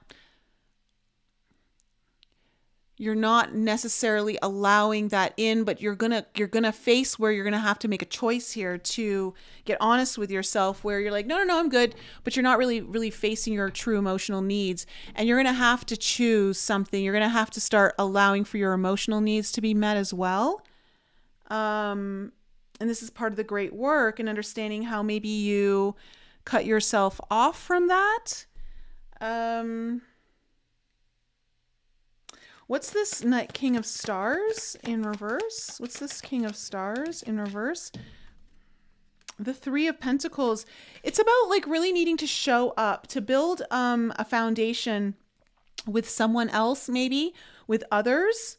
necessarily allowing that in, but you're gonna face where you're gonna have to make a choice here to get honest with yourself, where you're like, no, I'm good, but you're not really facing your true emotional needs, and you're gonna have to choose something. You're gonna have to start allowing for your emotional needs to be met as well. And this is part of the great work and understanding how maybe you cut yourself off from that. What's this King of Stars in reverse? What's this King of Stars in reverse? The Three of Pentacles. It's about like really needing to show up, to build a foundation with someone else, maybe with others.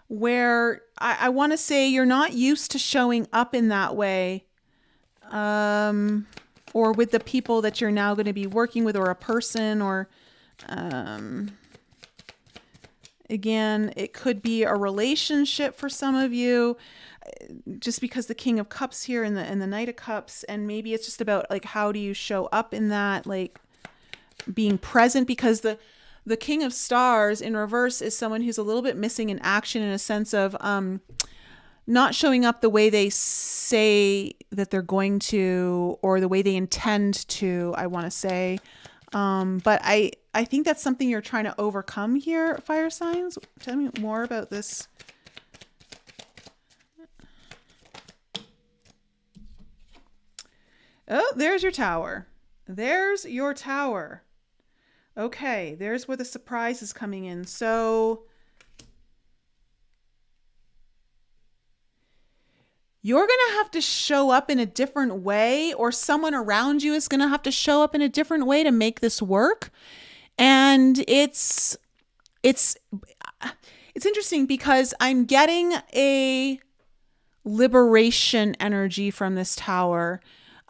Where I want to say you're not used to showing up in that way. Or with the people that you're now going to be working with, or a person, or again, it could be a relationship for some of you, just because the King of Cups here and the Knight of Cups, and maybe it's just about like how do you show up in that, like being present, because the King of Stars in reverse is someone who's a little bit missing in action, in a sense of not showing up the way they say that they're going to, or the way they intend to, I want to say. But I think that's something you're trying to overcome here, fire signs. Tell me more about this. Oh, there's your Tower. There's your Tower. Okay, there's where the surprise is coming in. So you're going to have to show up in a different way, or someone around you is going to have to show up in a different way to make this work. And it's interesting because I'm getting a liberation energy from this Tower.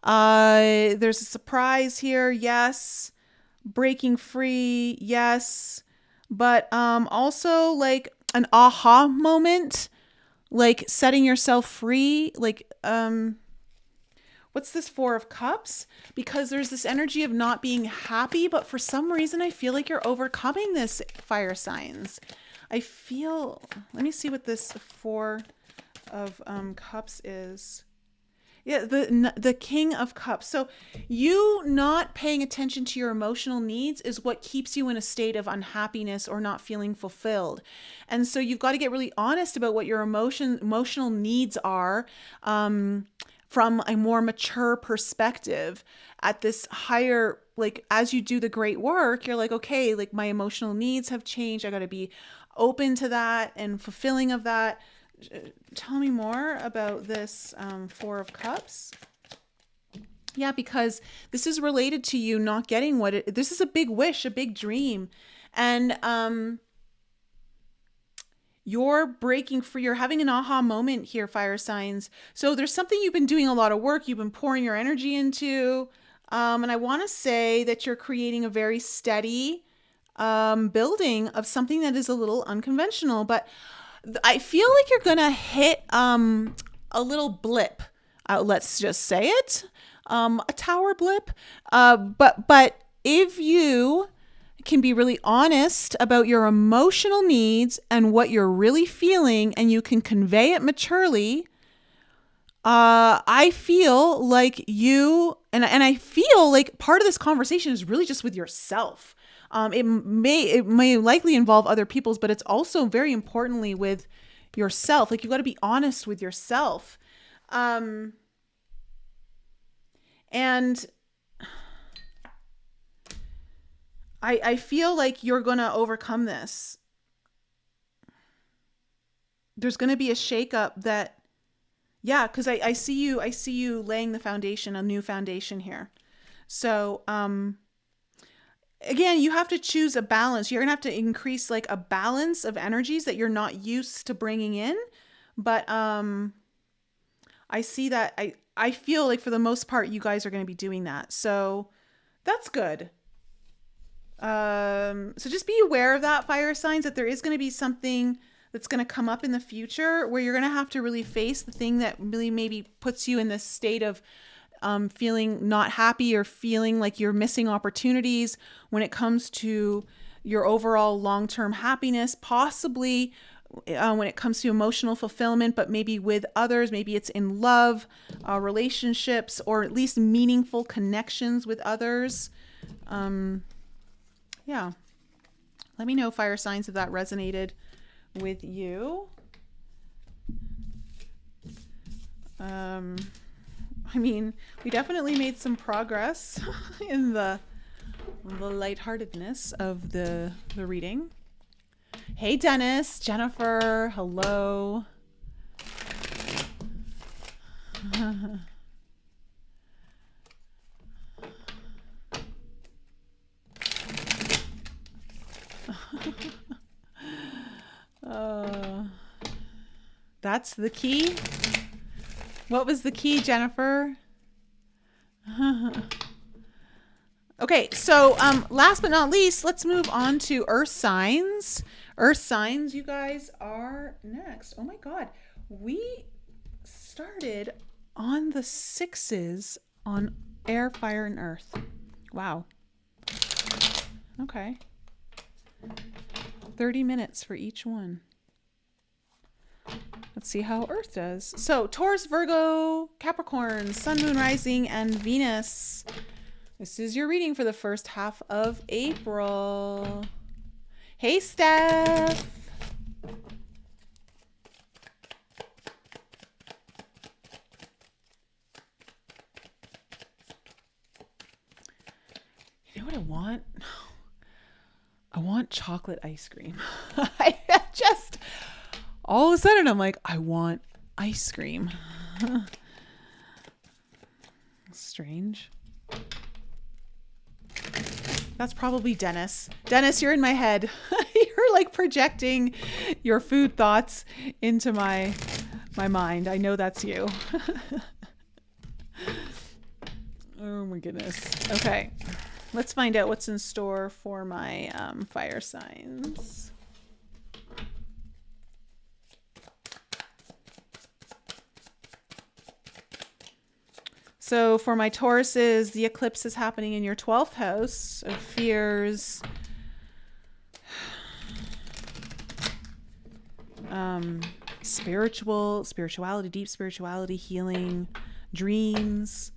There's a surprise here. Yes. Breaking free. Yes. But also like an aha moment. Like setting yourself free, like, what's this Four of Cups? Because there's this energy of not being happy, but for some reason, I feel like you're overcoming this, fire signs. I feel, let me see what this Four of Cups is. Yeah, the King of Cups. So you not paying attention to your emotional needs is what keeps you in a state of unhappiness or not feeling fulfilled. And so you've got to get really honest about what your emotional needs are, from a more mature perspective at this higher, like as you do the great work, you're like, okay, like my emotional needs have changed. I got to be open to that and fulfilling of that. Tell me more about this Four of Cups. Yeah, because this is related to you not getting this is a big wish, a big dream. And you're breaking free. You're having an aha moment here, fire signs. So there's something you've been doing a lot of work. You've been pouring your energy into. And I want to say that you're creating a very steady building of something that is a little unconventional. But I feel like you're gonna hit a little blip. Let's just say it, a tower blip. But if you can be really honest about your emotional needs and what you're really feeling, and you can convey it maturely, I feel like you, and I feel like part of this conversation is really just with yourself. It may likely involve other people's, but it's also very importantly with yourself. Like, you got to be honest with yourself. And I feel like you're going to overcome this. There's going to be a shakeup that, yeah, because I see you laying the foundation, a new foundation here. So, again, you have to choose a balance. You're going to have to increase like a balance of energies that you're not used to bringing in. But, I see that I feel like for the most part, you guys are going to be doing that. So that's good. So just be aware of that, fire signs, that there is going to be something that's going to come up in the future where you're going to have to really face the thing that really maybe puts you in this state of feeling not happy or feeling like you're missing opportunities when it comes to your overall long-term happiness, possibly when it comes to emotional fulfillment, but maybe with others. Maybe it's in love, relationships, or at least meaningful connections with others. Yeah. Let me know, fire signs, if that resonated with you. I mean, we definitely made some progress in the lightheartedness of the reading. Hey, Dennis, Jennifer, hello. That's the key. What was the key, Jennifer? Okay, so last but not least, let's move on to earth signs. Earth signs, you guys, are next. Oh my God. We started on the 6s on air, fire, and earth. Wow. Okay. 30 minutes for each one. Let's see how earth does. So Taurus, Virgo, Capricorn, Sun, Moon, Rising, and Venus. This is your reading for the first half of April. Hey, Steph. You know what I want? I want chocolate ice cream. I just, all of a sudden, I'm like, I want ice cream. Strange. That's probably Dennis. Dennis, you're in my head. You're like projecting your food thoughts into my mind. I know that's you. Oh my goodness. Okay. Let's find out what's in store for my fire signs. So for my Tauruses, the eclipse is happening in your 12th house of fears, spirituality, deep spirituality, healing, dreams.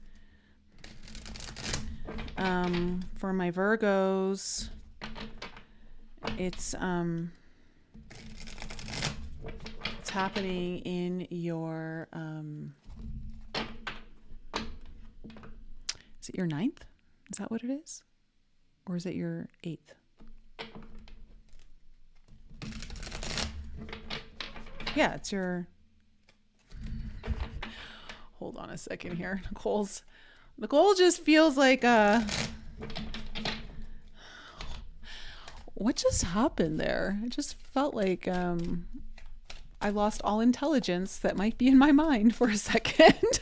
For my Virgos, it's happening in your is it your 9th? Is that what it is? Or is it your 8th? Yeah, it's your... Hold on a second here. Nicole just feels like what just happened there? It just felt like I lost all intelligence that might be in my mind for a second.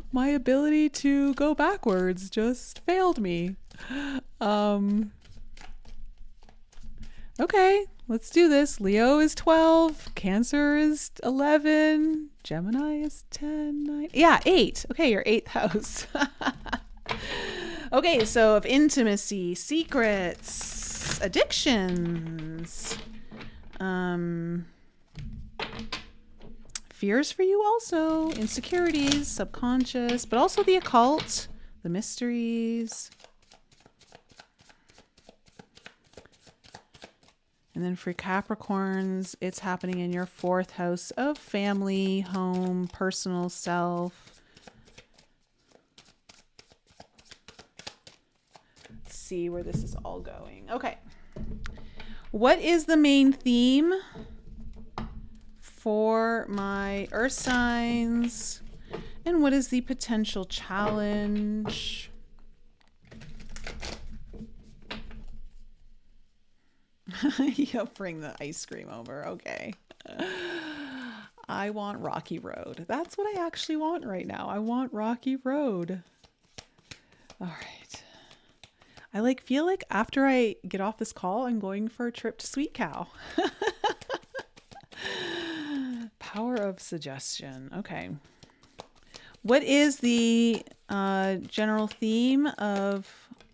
My ability to go backwards just failed me. Okay, Let's do this. Leo is 12. Cancer is 11. Gemini is 10. 9. Yeah, 8. Okay, your 8th house. Okay, so of intimacy, secrets, addictions, fears for you also, insecurities, subconscious, but also the occult, the mysteries. And then for Capricorns, it's happening in your 4th house of family, home, personal self. Let's see where this is all going. Okay. What is the main theme for my earth signs? And what is the potential challenge? You'll bring the ice cream over. Okay. I want Rocky Road. That's what I actually want right now. I want Rocky Road. All right. I feel like after I get off this call, I'm going for a trip to Sweet Cow. Power of suggestion. Okay. What is the general theme of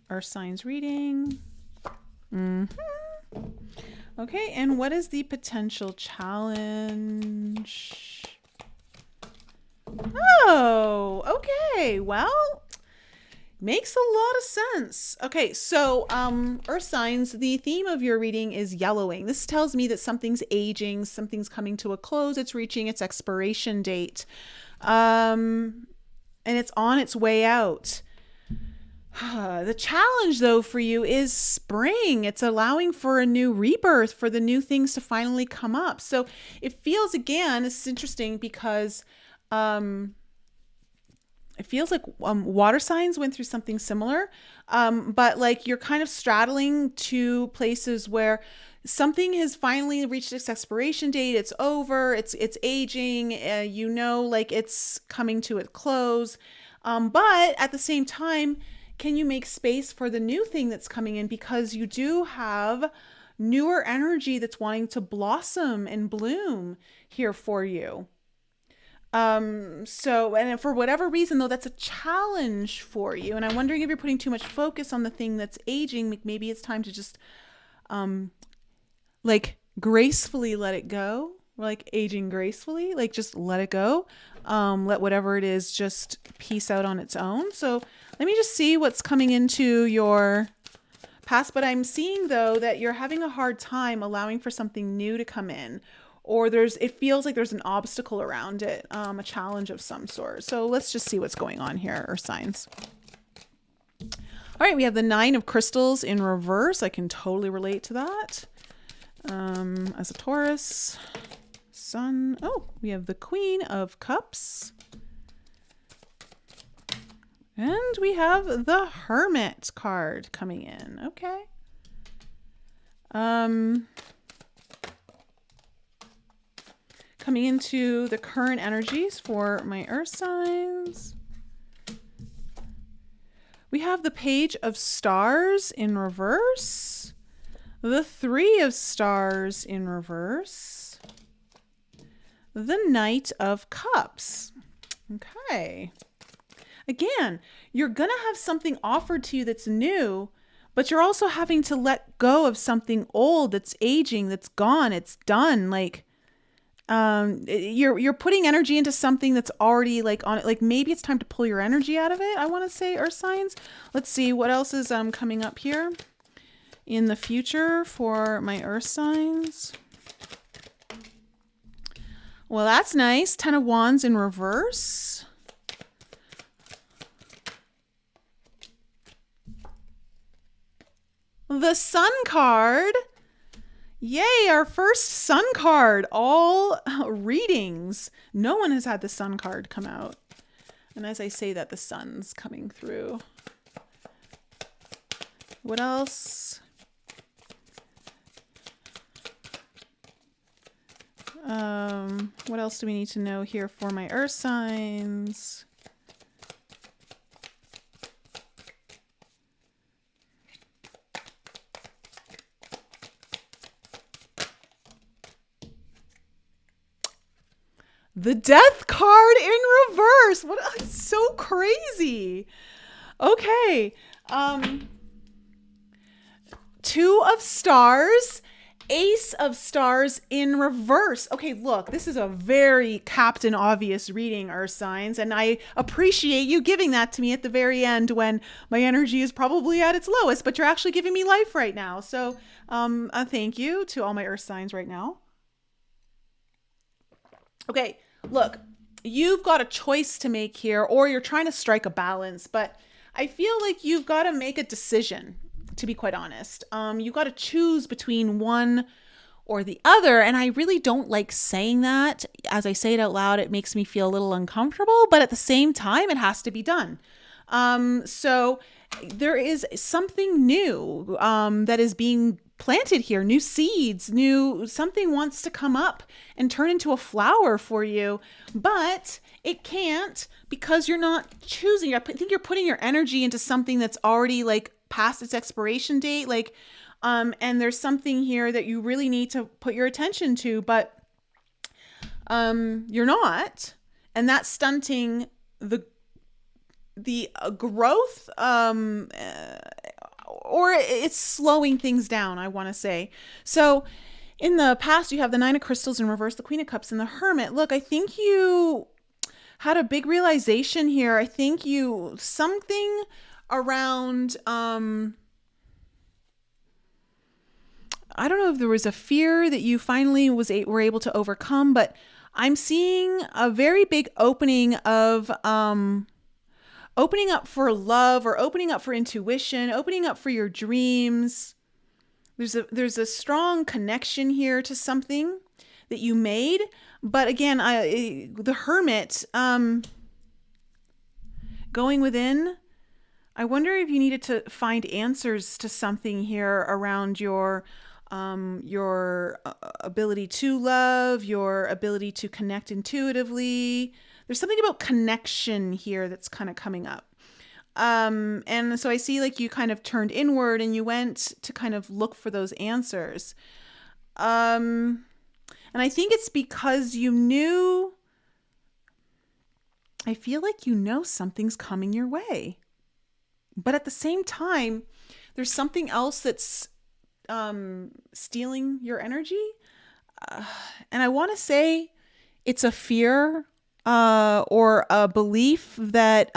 our signs reading? Okay, and what is the potential challenge? Oh, okay. Well, makes a lot of sense. Okay, so earth signs, the theme of your reading is yellowing. This tells me that something's aging, something's coming to a close, it's reaching its expiration date. And it's on its way out. The challenge, though, for you is spring. It's allowing for a new rebirth, for the new things to finally come up. So it feels, again, this is interesting because it feels like water signs went through something similar. But like you're kind of straddling two places where something has finally reached its expiration date. It's over. It's aging. Like it's coming to a close. But at the same time, can you make space for the new thing that's coming in? Because you do have newer energy that's wanting to blossom and bloom here for you. And for whatever reason, though, that's a challenge for you. And I'm wondering if you're putting too much focus on the thing that's aging. Maybe it's time to just, gracefully let it go. Like aging gracefully, like just let it go. Let whatever it is just peace out on its own. So let me just see what's coming into your past. But I'm seeing, though, that you're having a hard time allowing for something new to come in, or it feels like there's an obstacle around it, a challenge of some sort. So let's just see what's going on here, Earth signs. All right, we have the 9 of crystals in reverse. I can totally relate to that. As a Taurus. Sun. Oh, we have the Queen of Cups. And we have the Hermit card coming in. Okay. Coming into the current energies for my earth signs. We have the Page of Stars in reverse. The 3 of Stars in reverse. The Knight of Cups. Okay. Again, you're going to have something offered to you that's new, but you're also having to let go of something old that's aging, that's gone, it's done. Like, you're putting energy into something that's already like on it. Like maybe it's time to pull your energy out of it. I want to say, earth signs. Let's see what else is coming up here in the future for my earth signs. Well, that's nice. 10 of Wands in reverse. The Sun card. Yay, our first Sun card. All readings. No one has had the Sun card come out. And as I say that, the Sun's coming through. What else? What else do we need to know here for my earth signs? The Death card in reverse. What? It's so crazy. Okay. Two of Stars, Ace of Stars in reverse. Okay, look, this is a very Captain Obvious reading, Earth signs, and I appreciate you giving that to me at the very end when my energy is probably at its lowest, but you're actually giving me life right now. So thank you to all my Earth signs right now. Okay, look, you've got a choice to make here, or you're trying to strike a balance, but I feel like you've got to make a decision, to be quite honest. You've got to choose between one or the other, and I really don't like saying that. As I say it out loud, it makes me feel a little uncomfortable, but at the same time, it has to be done. So there is something new that is being planted here, new seeds, something wants to come up and turn into a flower for you, but it can't because you're not choosing. I think you're putting your energy into something that's already like past its expiration date, like, and there's something here that you really need to put your attention to, but you're not, and that's stunting the growth, or it's slowing things down, I want to say. So in the past, you have the Nine of Crystals in reverse, the Queen of Cups, and the Hermit. Look, I think you had a big realization here. I think something around, I don't know if there was a fear that you finally were able to overcome, but I'm seeing a very big opening of, opening up for love, or opening up for intuition, opening up for your dreams. There's a strong connection here to something that you made. But again, the Hermit, going within, I wonder if you needed to find answers to something here around your ability to love, your ability to connect intuitively. There's something about connection here that's kind of coming up. And so I see like you kind of turned inward and you went to kind of look for those answers. And I think it's because you knew, I feel like you know something's coming your way. But at the same time, there's something else that's stealing your energy. And I want to say it's a fear or a belief that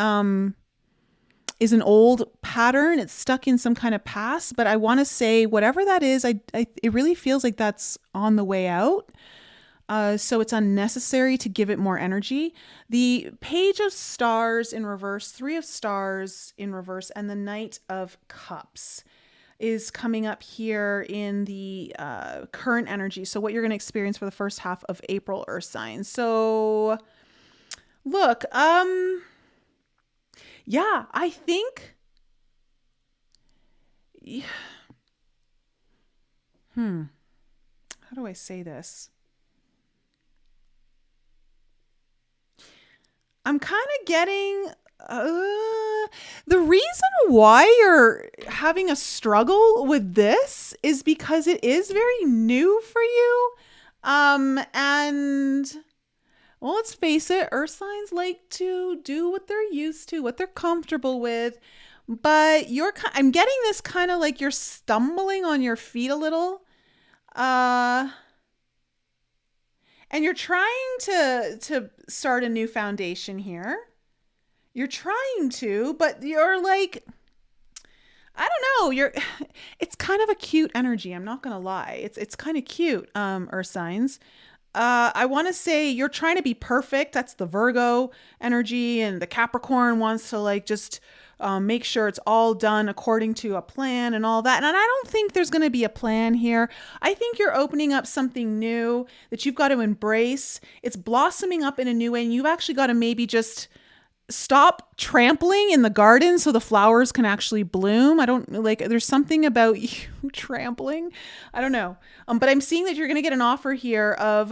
is an old pattern. It's stuck in some kind of past. But I want to say whatever that is, it really feels like that's on the way out. So it's unnecessary to give it more energy. The Page of Stars in reverse, Three of Stars in reverse, and the Knight of Cups is coming up here in the current energy. So what you're going to experience for the first half of April, Earth signs. So look, yeah, I think, how do I say this? I'm kind of getting the reason why you're having a struggle with this is because it is very new for you. And well, let's face it, Earth signs like to do what they're used to, what they're comfortable with. But I'm getting this kind of like you're stumbling on your feet a little. And you're trying to start a new foundation here. You're trying to, but you're like, I don't know. It's kind of a cute energy. I'm not going to lie. It's kind of cute, Earth signs. I want to say you're trying to be perfect. That's the Virgo energy, and the Capricorn wants to like just make sure it's all done according to a plan and all that. And I don't think there's going to be a plan here. I think you're opening up something new that you've got to embrace. It's blossoming up in a new way, and you've actually got to maybe just stop trampling in the garden so the flowers can actually bloom. I don't like, there's something about you trampling. I don't know. But I'm seeing that you're going to get an offer here of,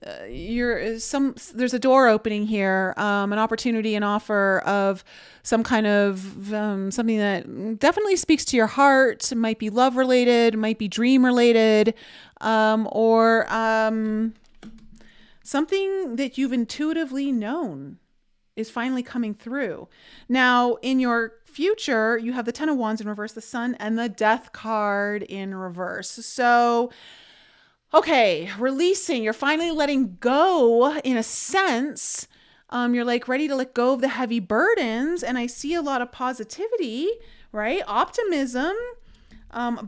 there's a door opening here, an opportunity, an offer of some kind of, something that definitely speaks to your heart. It might be love related, might be dream related, or, Something that you've intuitively known is finally coming through. Now, in your future, you have the Ten of Wands in reverse, the Sun, and the Death card in reverse. So, okay, releasing, you're finally letting go in a sense. You're like ready to let go of the heavy burdens. And I see a lot of positivity, right? Optimism.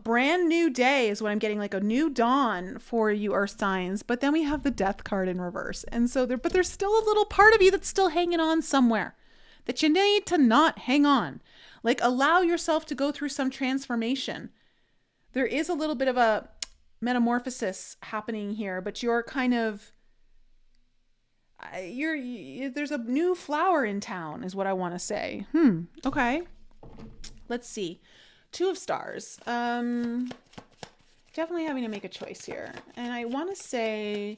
Brand new day is what I'm getting, like a new dawn for you earth signs. But then we have the Death card in reverse. And so but there's still a little part of you that's still hanging on somewhere that you need to not hang on. Like, allow yourself to go through some transformation. There is a little bit of a metamorphosis happening here, but you're kind of, there's a new flower in town is what I want to say. Okay. Let's see. Two of Stars. Definitely having to make a choice here. And I want to say,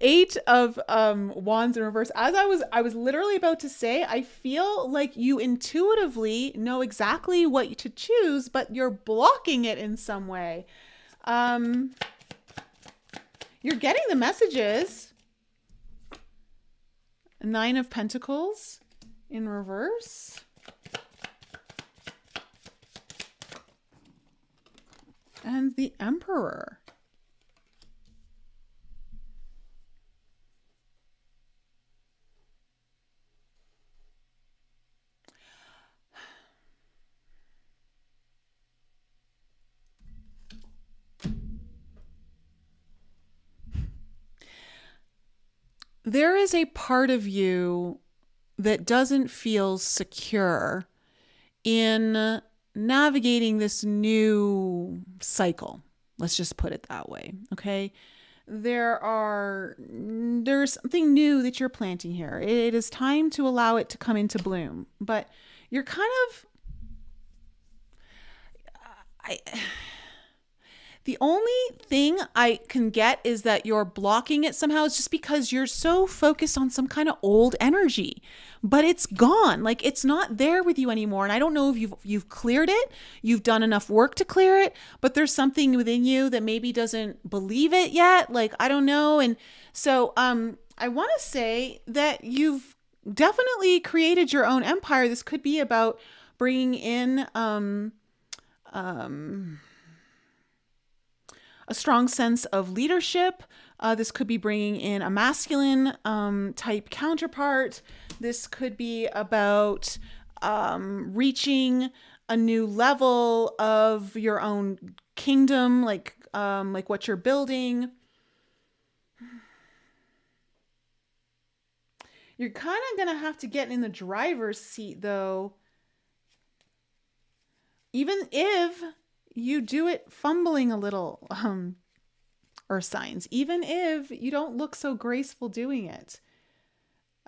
Eight of Wands in reverse. As I was literally about to say, I feel like you intuitively know exactly what to choose, but you're blocking it in some way. You're getting the messages. Nine of Pentacles in reverse. And the Emperor. There is a part of you that doesn't feel secure in navigating this new cycle. Let's just put it that way. Okay. There's something new that you're planting here. It is time to allow it to come into bloom, but you're kind of, the only thing I can get is that you're blocking it somehow. It's just because you're so focused on some kind of old energy, but it's gone. Like, it's not there with you anymore. And I don't know if you've cleared it. You've done enough work to clear it, but there's something within you that maybe doesn't believe it yet. Like, I don't know. And so, I want to say that you've definitely created your own empire. This could be about bringing in, a strong sense of leadership. This could be bringing in a masculine type counterpart. This could be about reaching a new level of your own kingdom, like what you're building. You're kind of going to have to get in the driver's seat, though, even if you do it fumbling a little, earth signs, even if you don't look so graceful doing it.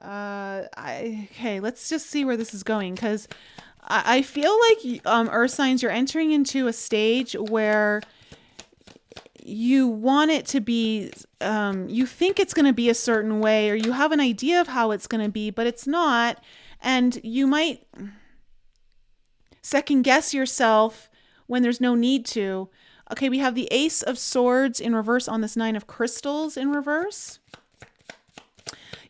Okay, let's just see where this is going, because I feel like, earth signs, you're entering into a stage where you want it to be, you think it's going to be a certain way, or you have an idea of how it's going to be, but it's not. And you might second guess yourself when there's no need to. Okay, we have the Ace of Swords in reverse on this Nine of Crystals in reverse.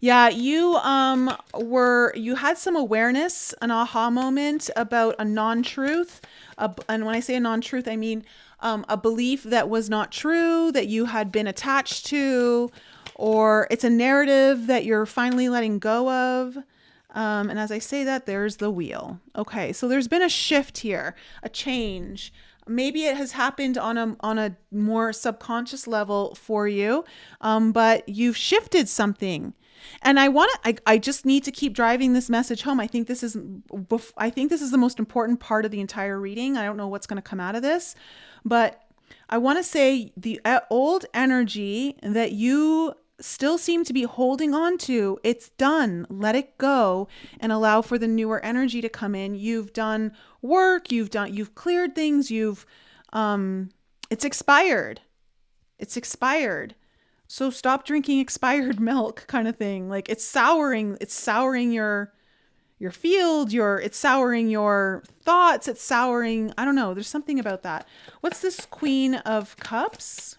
Yeah, you had some awareness, an aha moment about a non-truth. And when I say a non-truth, I mean a belief that was not true, that you had been attached to, or it's a narrative that you're finally letting go of. And as I say that, there's the Wheel. Okay, so there's been a shift here, a change. Maybe it has happened on a more subconscious level for you, but you've shifted something. And I just need to keep driving this message home. I think this is the most important part of the entire reading. I don't know what's going to come out of this, but I want to say the old energy that you still seem to be holding on to, it's done. Let it go and allow for the newer energy to come in. You've done work, you've cleared things, it's expired. It's expired. So stop drinking expired milk, kind of thing. Like, it's souring your field, it's souring your thoughts, it's souring, I don't know, there's something about that. What's this Queen of Cups?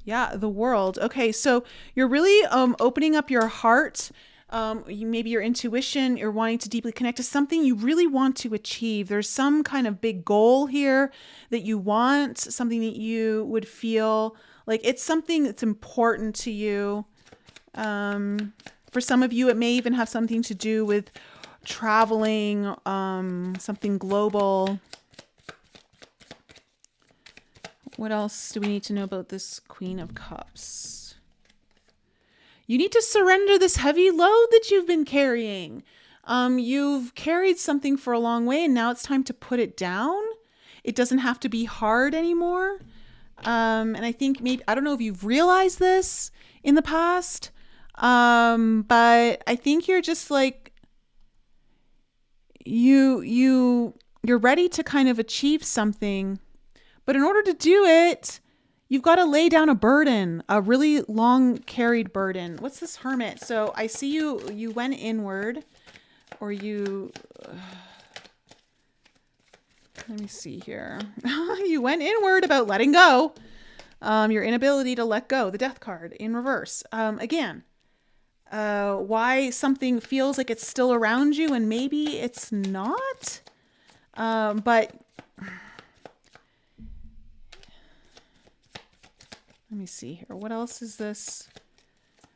Yeah, the World. Okay, so you're really opening up your heart. Maybe your intuition, you're wanting to deeply connect to something you really want to achieve. There's some kind of big goal here that you want, something that you would feel like it's something that's important to you. For some of you, it may even have something to do with traveling, something global. What else do we need to know about this Queen of Cups? You need to surrender this heavy load that you've been carrying. You've carried something for a long way and now it's time to put it down. It doesn't have to be hard anymore. And I think maybe, I don't know if you've realized this in the past, but I think you're just like, you're ready to kind of achieve something, but in order to do it, you've got to lay down a burden, a really long carried burden. What's this Hermit? So I see you went inward, or you, let me see here. You went inward about letting go. Your inability to let go, the Death card in reverse. Again, why something feels like it's still around you and maybe it's not. But let me see here. What else is this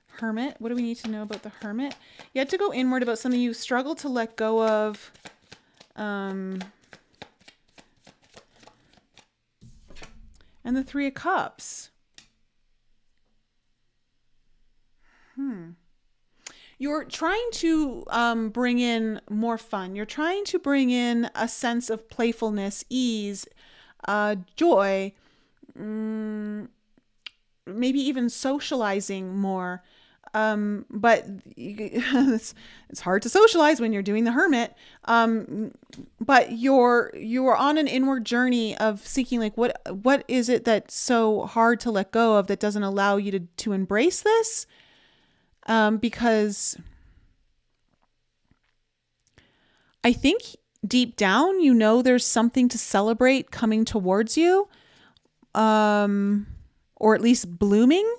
Hermit? What do we need to know about the Hermit? You had to go inward about something you struggled to let go of. And the Three of Cups. You're trying to bring in more fun. You're trying to bring in a sense of playfulness, ease, joy, maybe even socializing more. But it's hard to socialize when you're doing the Hermit. But you're on an inward journey of seeking, like, what is it that's so hard to let go of that doesn't allow you to embrace this? Because I think deep down, there's something to celebrate coming towards you, or at least blooming.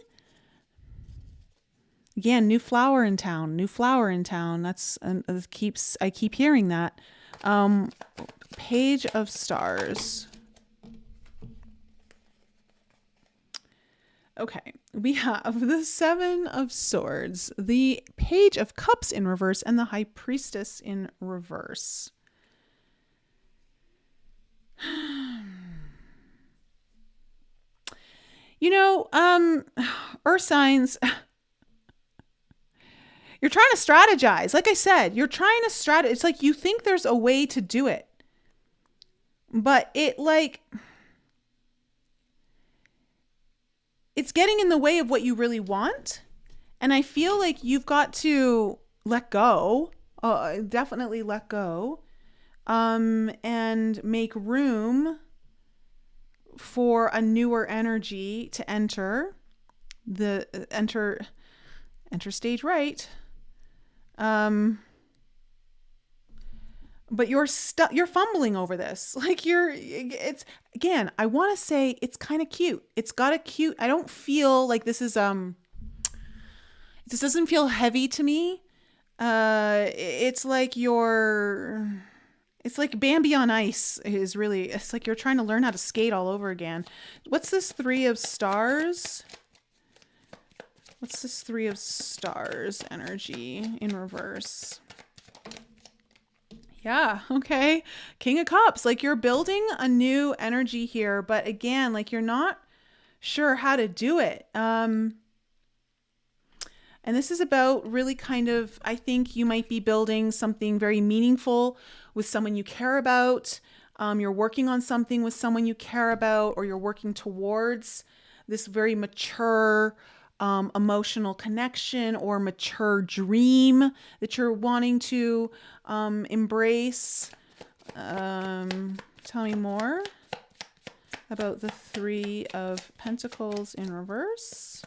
Again, new flower in town, new flower in town. I keep hearing that. Page of Stars. Okay, we have the Seven of Swords, the Page of Cups in reverse, and the High Priestess in reverse. Earth signs, you're trying to strategize. Like I said, you're trying to strategize. It's like you think there's a way to do it, but it's getting in the way of what you really want. And I feel like you've got to let go, definitely let go, and make room for a newer energy to enter stage right. But you're fumbling over this. Like again, I want to say it's kind of cute. It's got a cute, I don't feel like this doesn't feel heavy to me. It's like Bambi on ice it's like you're trying to learn how to skate all over again. What's this Three of Stars? What's this Three of Stars energy in reverse? Yeah, okay. King of Cups. Like you're building a new energy here, but again, like you're not sure how to do it. And this is about really kind of, I think you might be building something very meaningful with someone you care about. You're working on something with someone you care about, or you're working towards this very mature emotional connection or mature dream that you're wanting to embrace. Tell me more about the Three of Pentacles in reverse.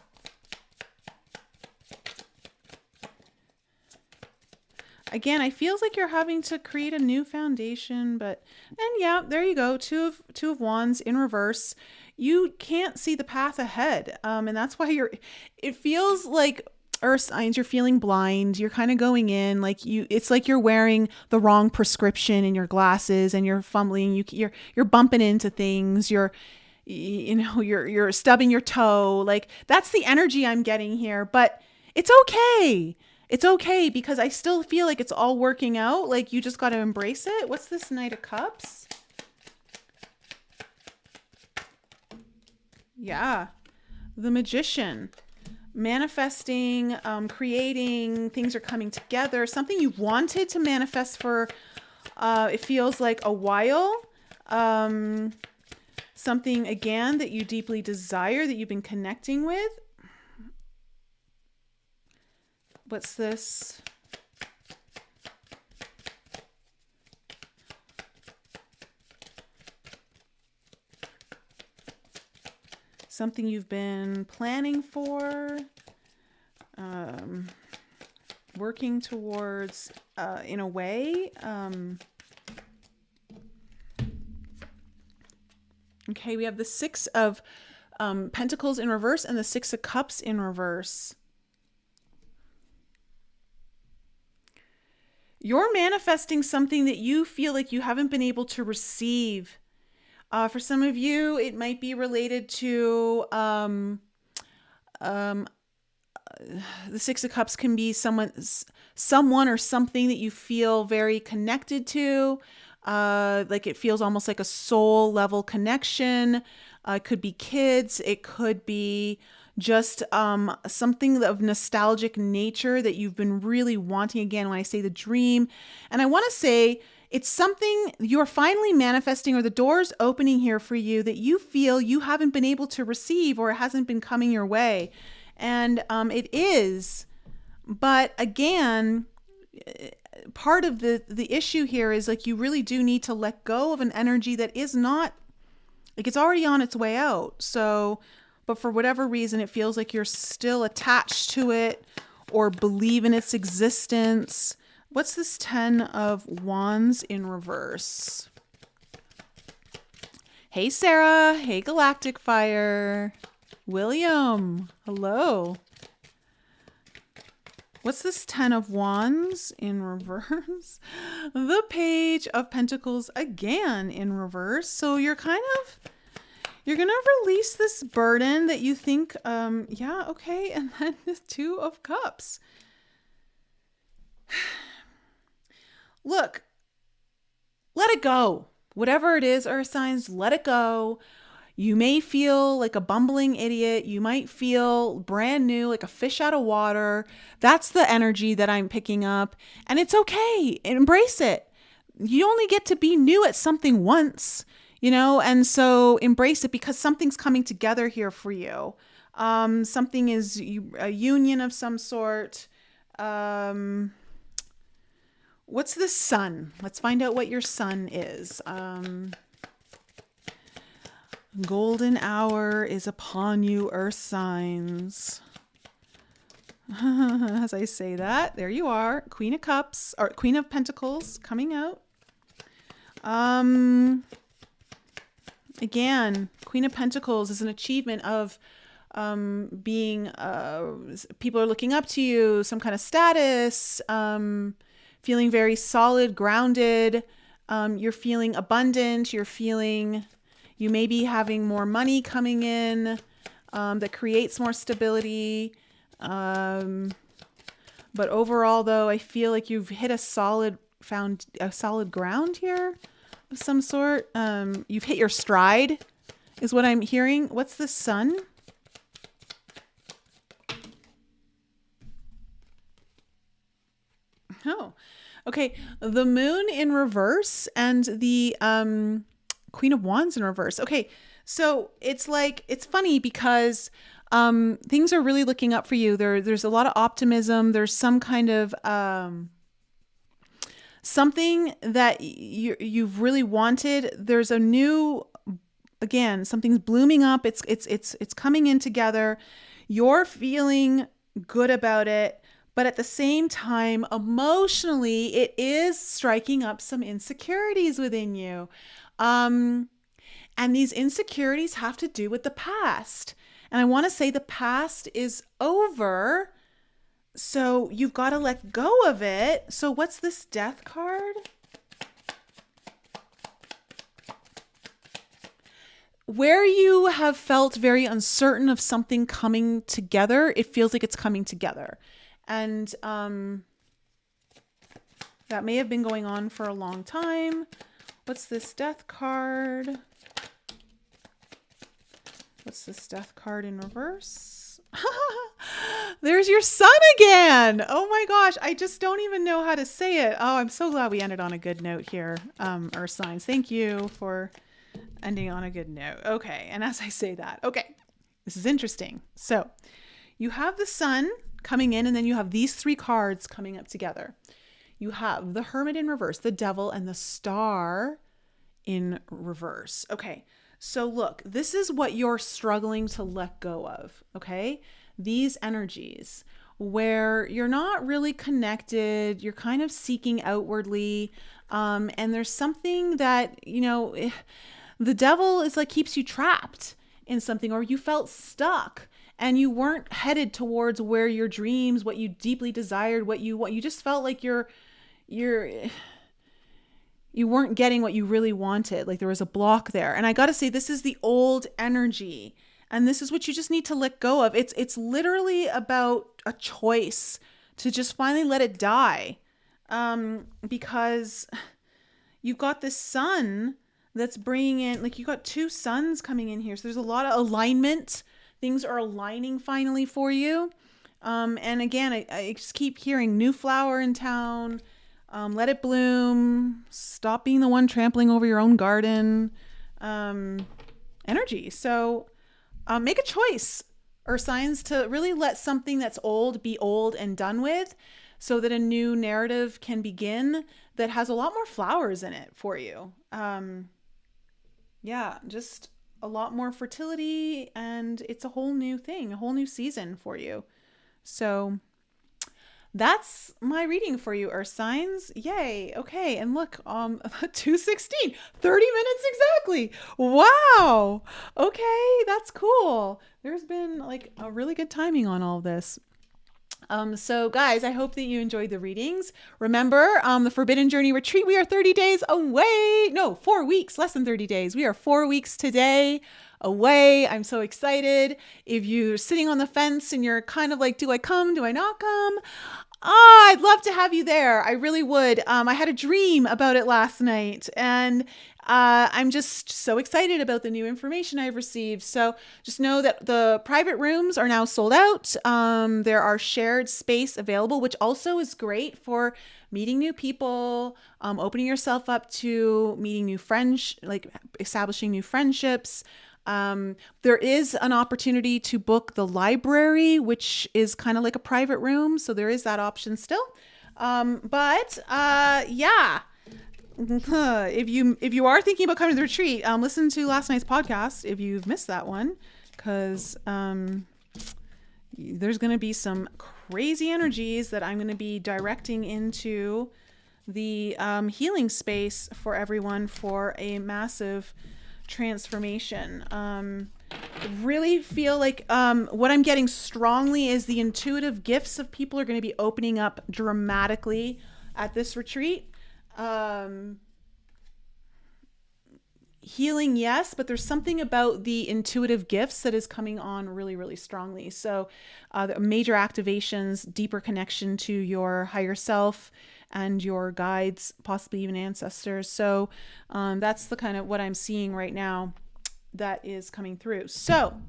Again, I feels like you're having to create a new foundation, and yeah, there you go. Two of wands in reverse. You can't see the path ahead. And that's why it feels like earth signs, you're feeling blind. You're kind of going in like it's like you're wearing the wrong prescription in your glasses and you're fumbling. You're bumping into things. You're stubbing your toe. Like that's the energy I'm getting here, but it's okay. It's okay because I still feel like it's all working out. Like you just got to embrace it. What's this Knight of Cups? Yeah. The Magician. Manifesting, creating, things are coming together. Something you wanted to manifest for, it feels like a while. Something, again, that you deeply desire, that you've been connecting with. What's this? Something you've been planning for, working towards, in a way. Okay, we have the Six of Pentacles in reverse and the Six of Cups in reverse. You're manifesting something that you feel like you haven't been able to receive. For some of you, it might be related to the Six of Cups can be someone or something that you feel very connected to. Like it feels almost like a soul level connection. It could be kids. It could be just something of nostalgic nature that you've been really wanting. Again, when I say the dream, and I want to say it's something you're finally manifesting, or the door's opening here for you that you feel you haven't been able to receive, or it hasn't been coming your way. And it is. But again, part of the issue here is like you really do need to let go of an energy that is not, like it's already on its way out. So, but for whatever reason, it feels like you're still attached to it or believe in its existence. What's this 10 of Wands in reverse? Hey, Sarah. Hey, Galactic Fire. William. Hello. What's this 10 of Wands in reverse? The Page of Pentacles again in reverse. So you're going to release this burden that you think, yeah, okay. And then the Two of Cups. Look, let it go. Whatever it is, earth signs, let it go. You may feel like a bumbling idiot. You might feel brand new, like a fish out of water. That's the energy that I'm picking up. And it's okay. Embrace it. You only get to be new at something once, and so embrace it because something's coming together here for you. Something is a union of some sort. What's the Sun? Let's find out what your Sun is. Golden hour is upon you, earth signs. As I say that, there you are. Queen of Cups, or Queen of Pentacles coming out. Again, Queen of Pentacles is an achievement of being, people are looking up to you, some kind of status, feeling very solid, grounded. You're feeling abundant. You may be having more money coming in that creates more stability. But overall, though, I feel like you've hit a solid ground here of some sort. You've hit your stride is what I'm hearing. What's the Sun? Oh, okay. The Moon in reverse and the Queen of Wands in reverse. Okay, so it's funny because things are really looking up for you. There's a lot of optimism. There's some kind of something that you've really wanted. There's a new, again, something's blooming up. It's coming in together. You're feeling good about it, But at the same time, emotionally, it is striking up some insecurities within you. And these insecurities have to do with the past. And I want to say the past is over. So you've got to let go of it. So what's this Death card? Where you have felt very uncertain of something coming together, it feels like it's coming together. And that may have been going on for a long time. What's this Death card? What's this Death card in reverse? There's your Sun again. Oh my gosh. I just don't even know how to say it. Oh, I'm so glad we ended on a good note here. Earth signs. Thank you for ending on a good note. Okay. And as I say that, okay, this is interesting. So you have the Sun coming in, and then you have these three cards coming up together. You have the Hermit in reverse, the Devil, and the Star in reverse. Okay. So look, this is what you're struggling to let go of. Okay. These energies where you're not really connected, you're kind of seeking outwardly. And there's something that, the Devil is like keeps you trapped in something, or you felt stuck and you weren't headed towards where your dreams, what you deeply desired, what you just felt like you weren't getting what you really wanted. Like there was a block there. And I got to say, this is the old energy, and this is what you just need to let go of. It's literally about a choice to just finally let it die. Because you've got this Sun that's bringing in, like, you got two suns coming in here. So there's a lot of alignment. Things are aligning finally for you. And again, I just keep hearing new flower in town. Let it bloom. Stop being the one trampling over your own garden. Energy. So make a choice, Earth signs, to really let something that's old be old and done with, so that a new narrative can begin that has a lot more flowers in it for you. Yeah, just a lot more fertility, and it's a whole new thing, a whole new season for you. So that's my reading for you, Earth signs. Yay. Okay. And look, 2:16, 30 minutes exactly. Wow. Okay. That's cool. There's been like a really good timing on all of this. So guys, I hope that you enjoyed the readings. Remember, the Forbidden Journey Retreat, we are 30 days away. No, 4 weeks, less than 30 days. We are 4 weeks today away. I'm so excited. If you're sitting on the fence and you're kind of like, do I come? Do I not come? I'd love to have you there. I really would. I had a dream about it last night, and I'm just so excited about the new information I've received. So just know that the private rooms are now sold out. There are shared space available, which also is great for meeting new people, opening yourself up to meeting new friends, like establishing new friendships. There is an opportunity to book the library, which is kind of like a private room. So there is that option still. Yeah. If you are thinking about coming to the retreat, listen to last night's podcast if you've missed that one, because there's going to be some crazy energies that I'm going to be directing into the healing space for everyone for a massive transformation. Really feel like what I'm getting strongly is the intuitive gifts of people are going to be opening up dramatically at this retreat. Healing, yes, but there's something about the intuitive gifts that is coming on really, really strongly. So the major activations, deeper connection to your higher self and your guides, possibly even ancestors. So that's the kind of what I'm seeing right now that is coming through. So,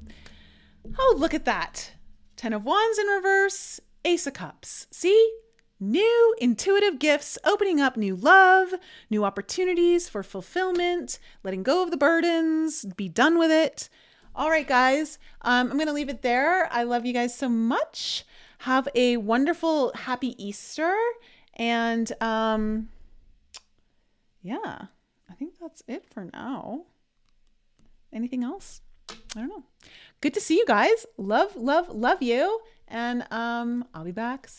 oh, look at that. 10 of Wands in reverse, Ace of Cups. See? New intuitive gifts, opening up new love, new opportunities for fulfillment, letting go of the burdens, be done with it. All right, guys, I'm going to leave it there. I love you guys so much. Have a wonderful, happy Easter. And yeah, I think that's it for now. Anything else? I don't know. Good to see you guys. Love, love, love you. And I'll be back soon.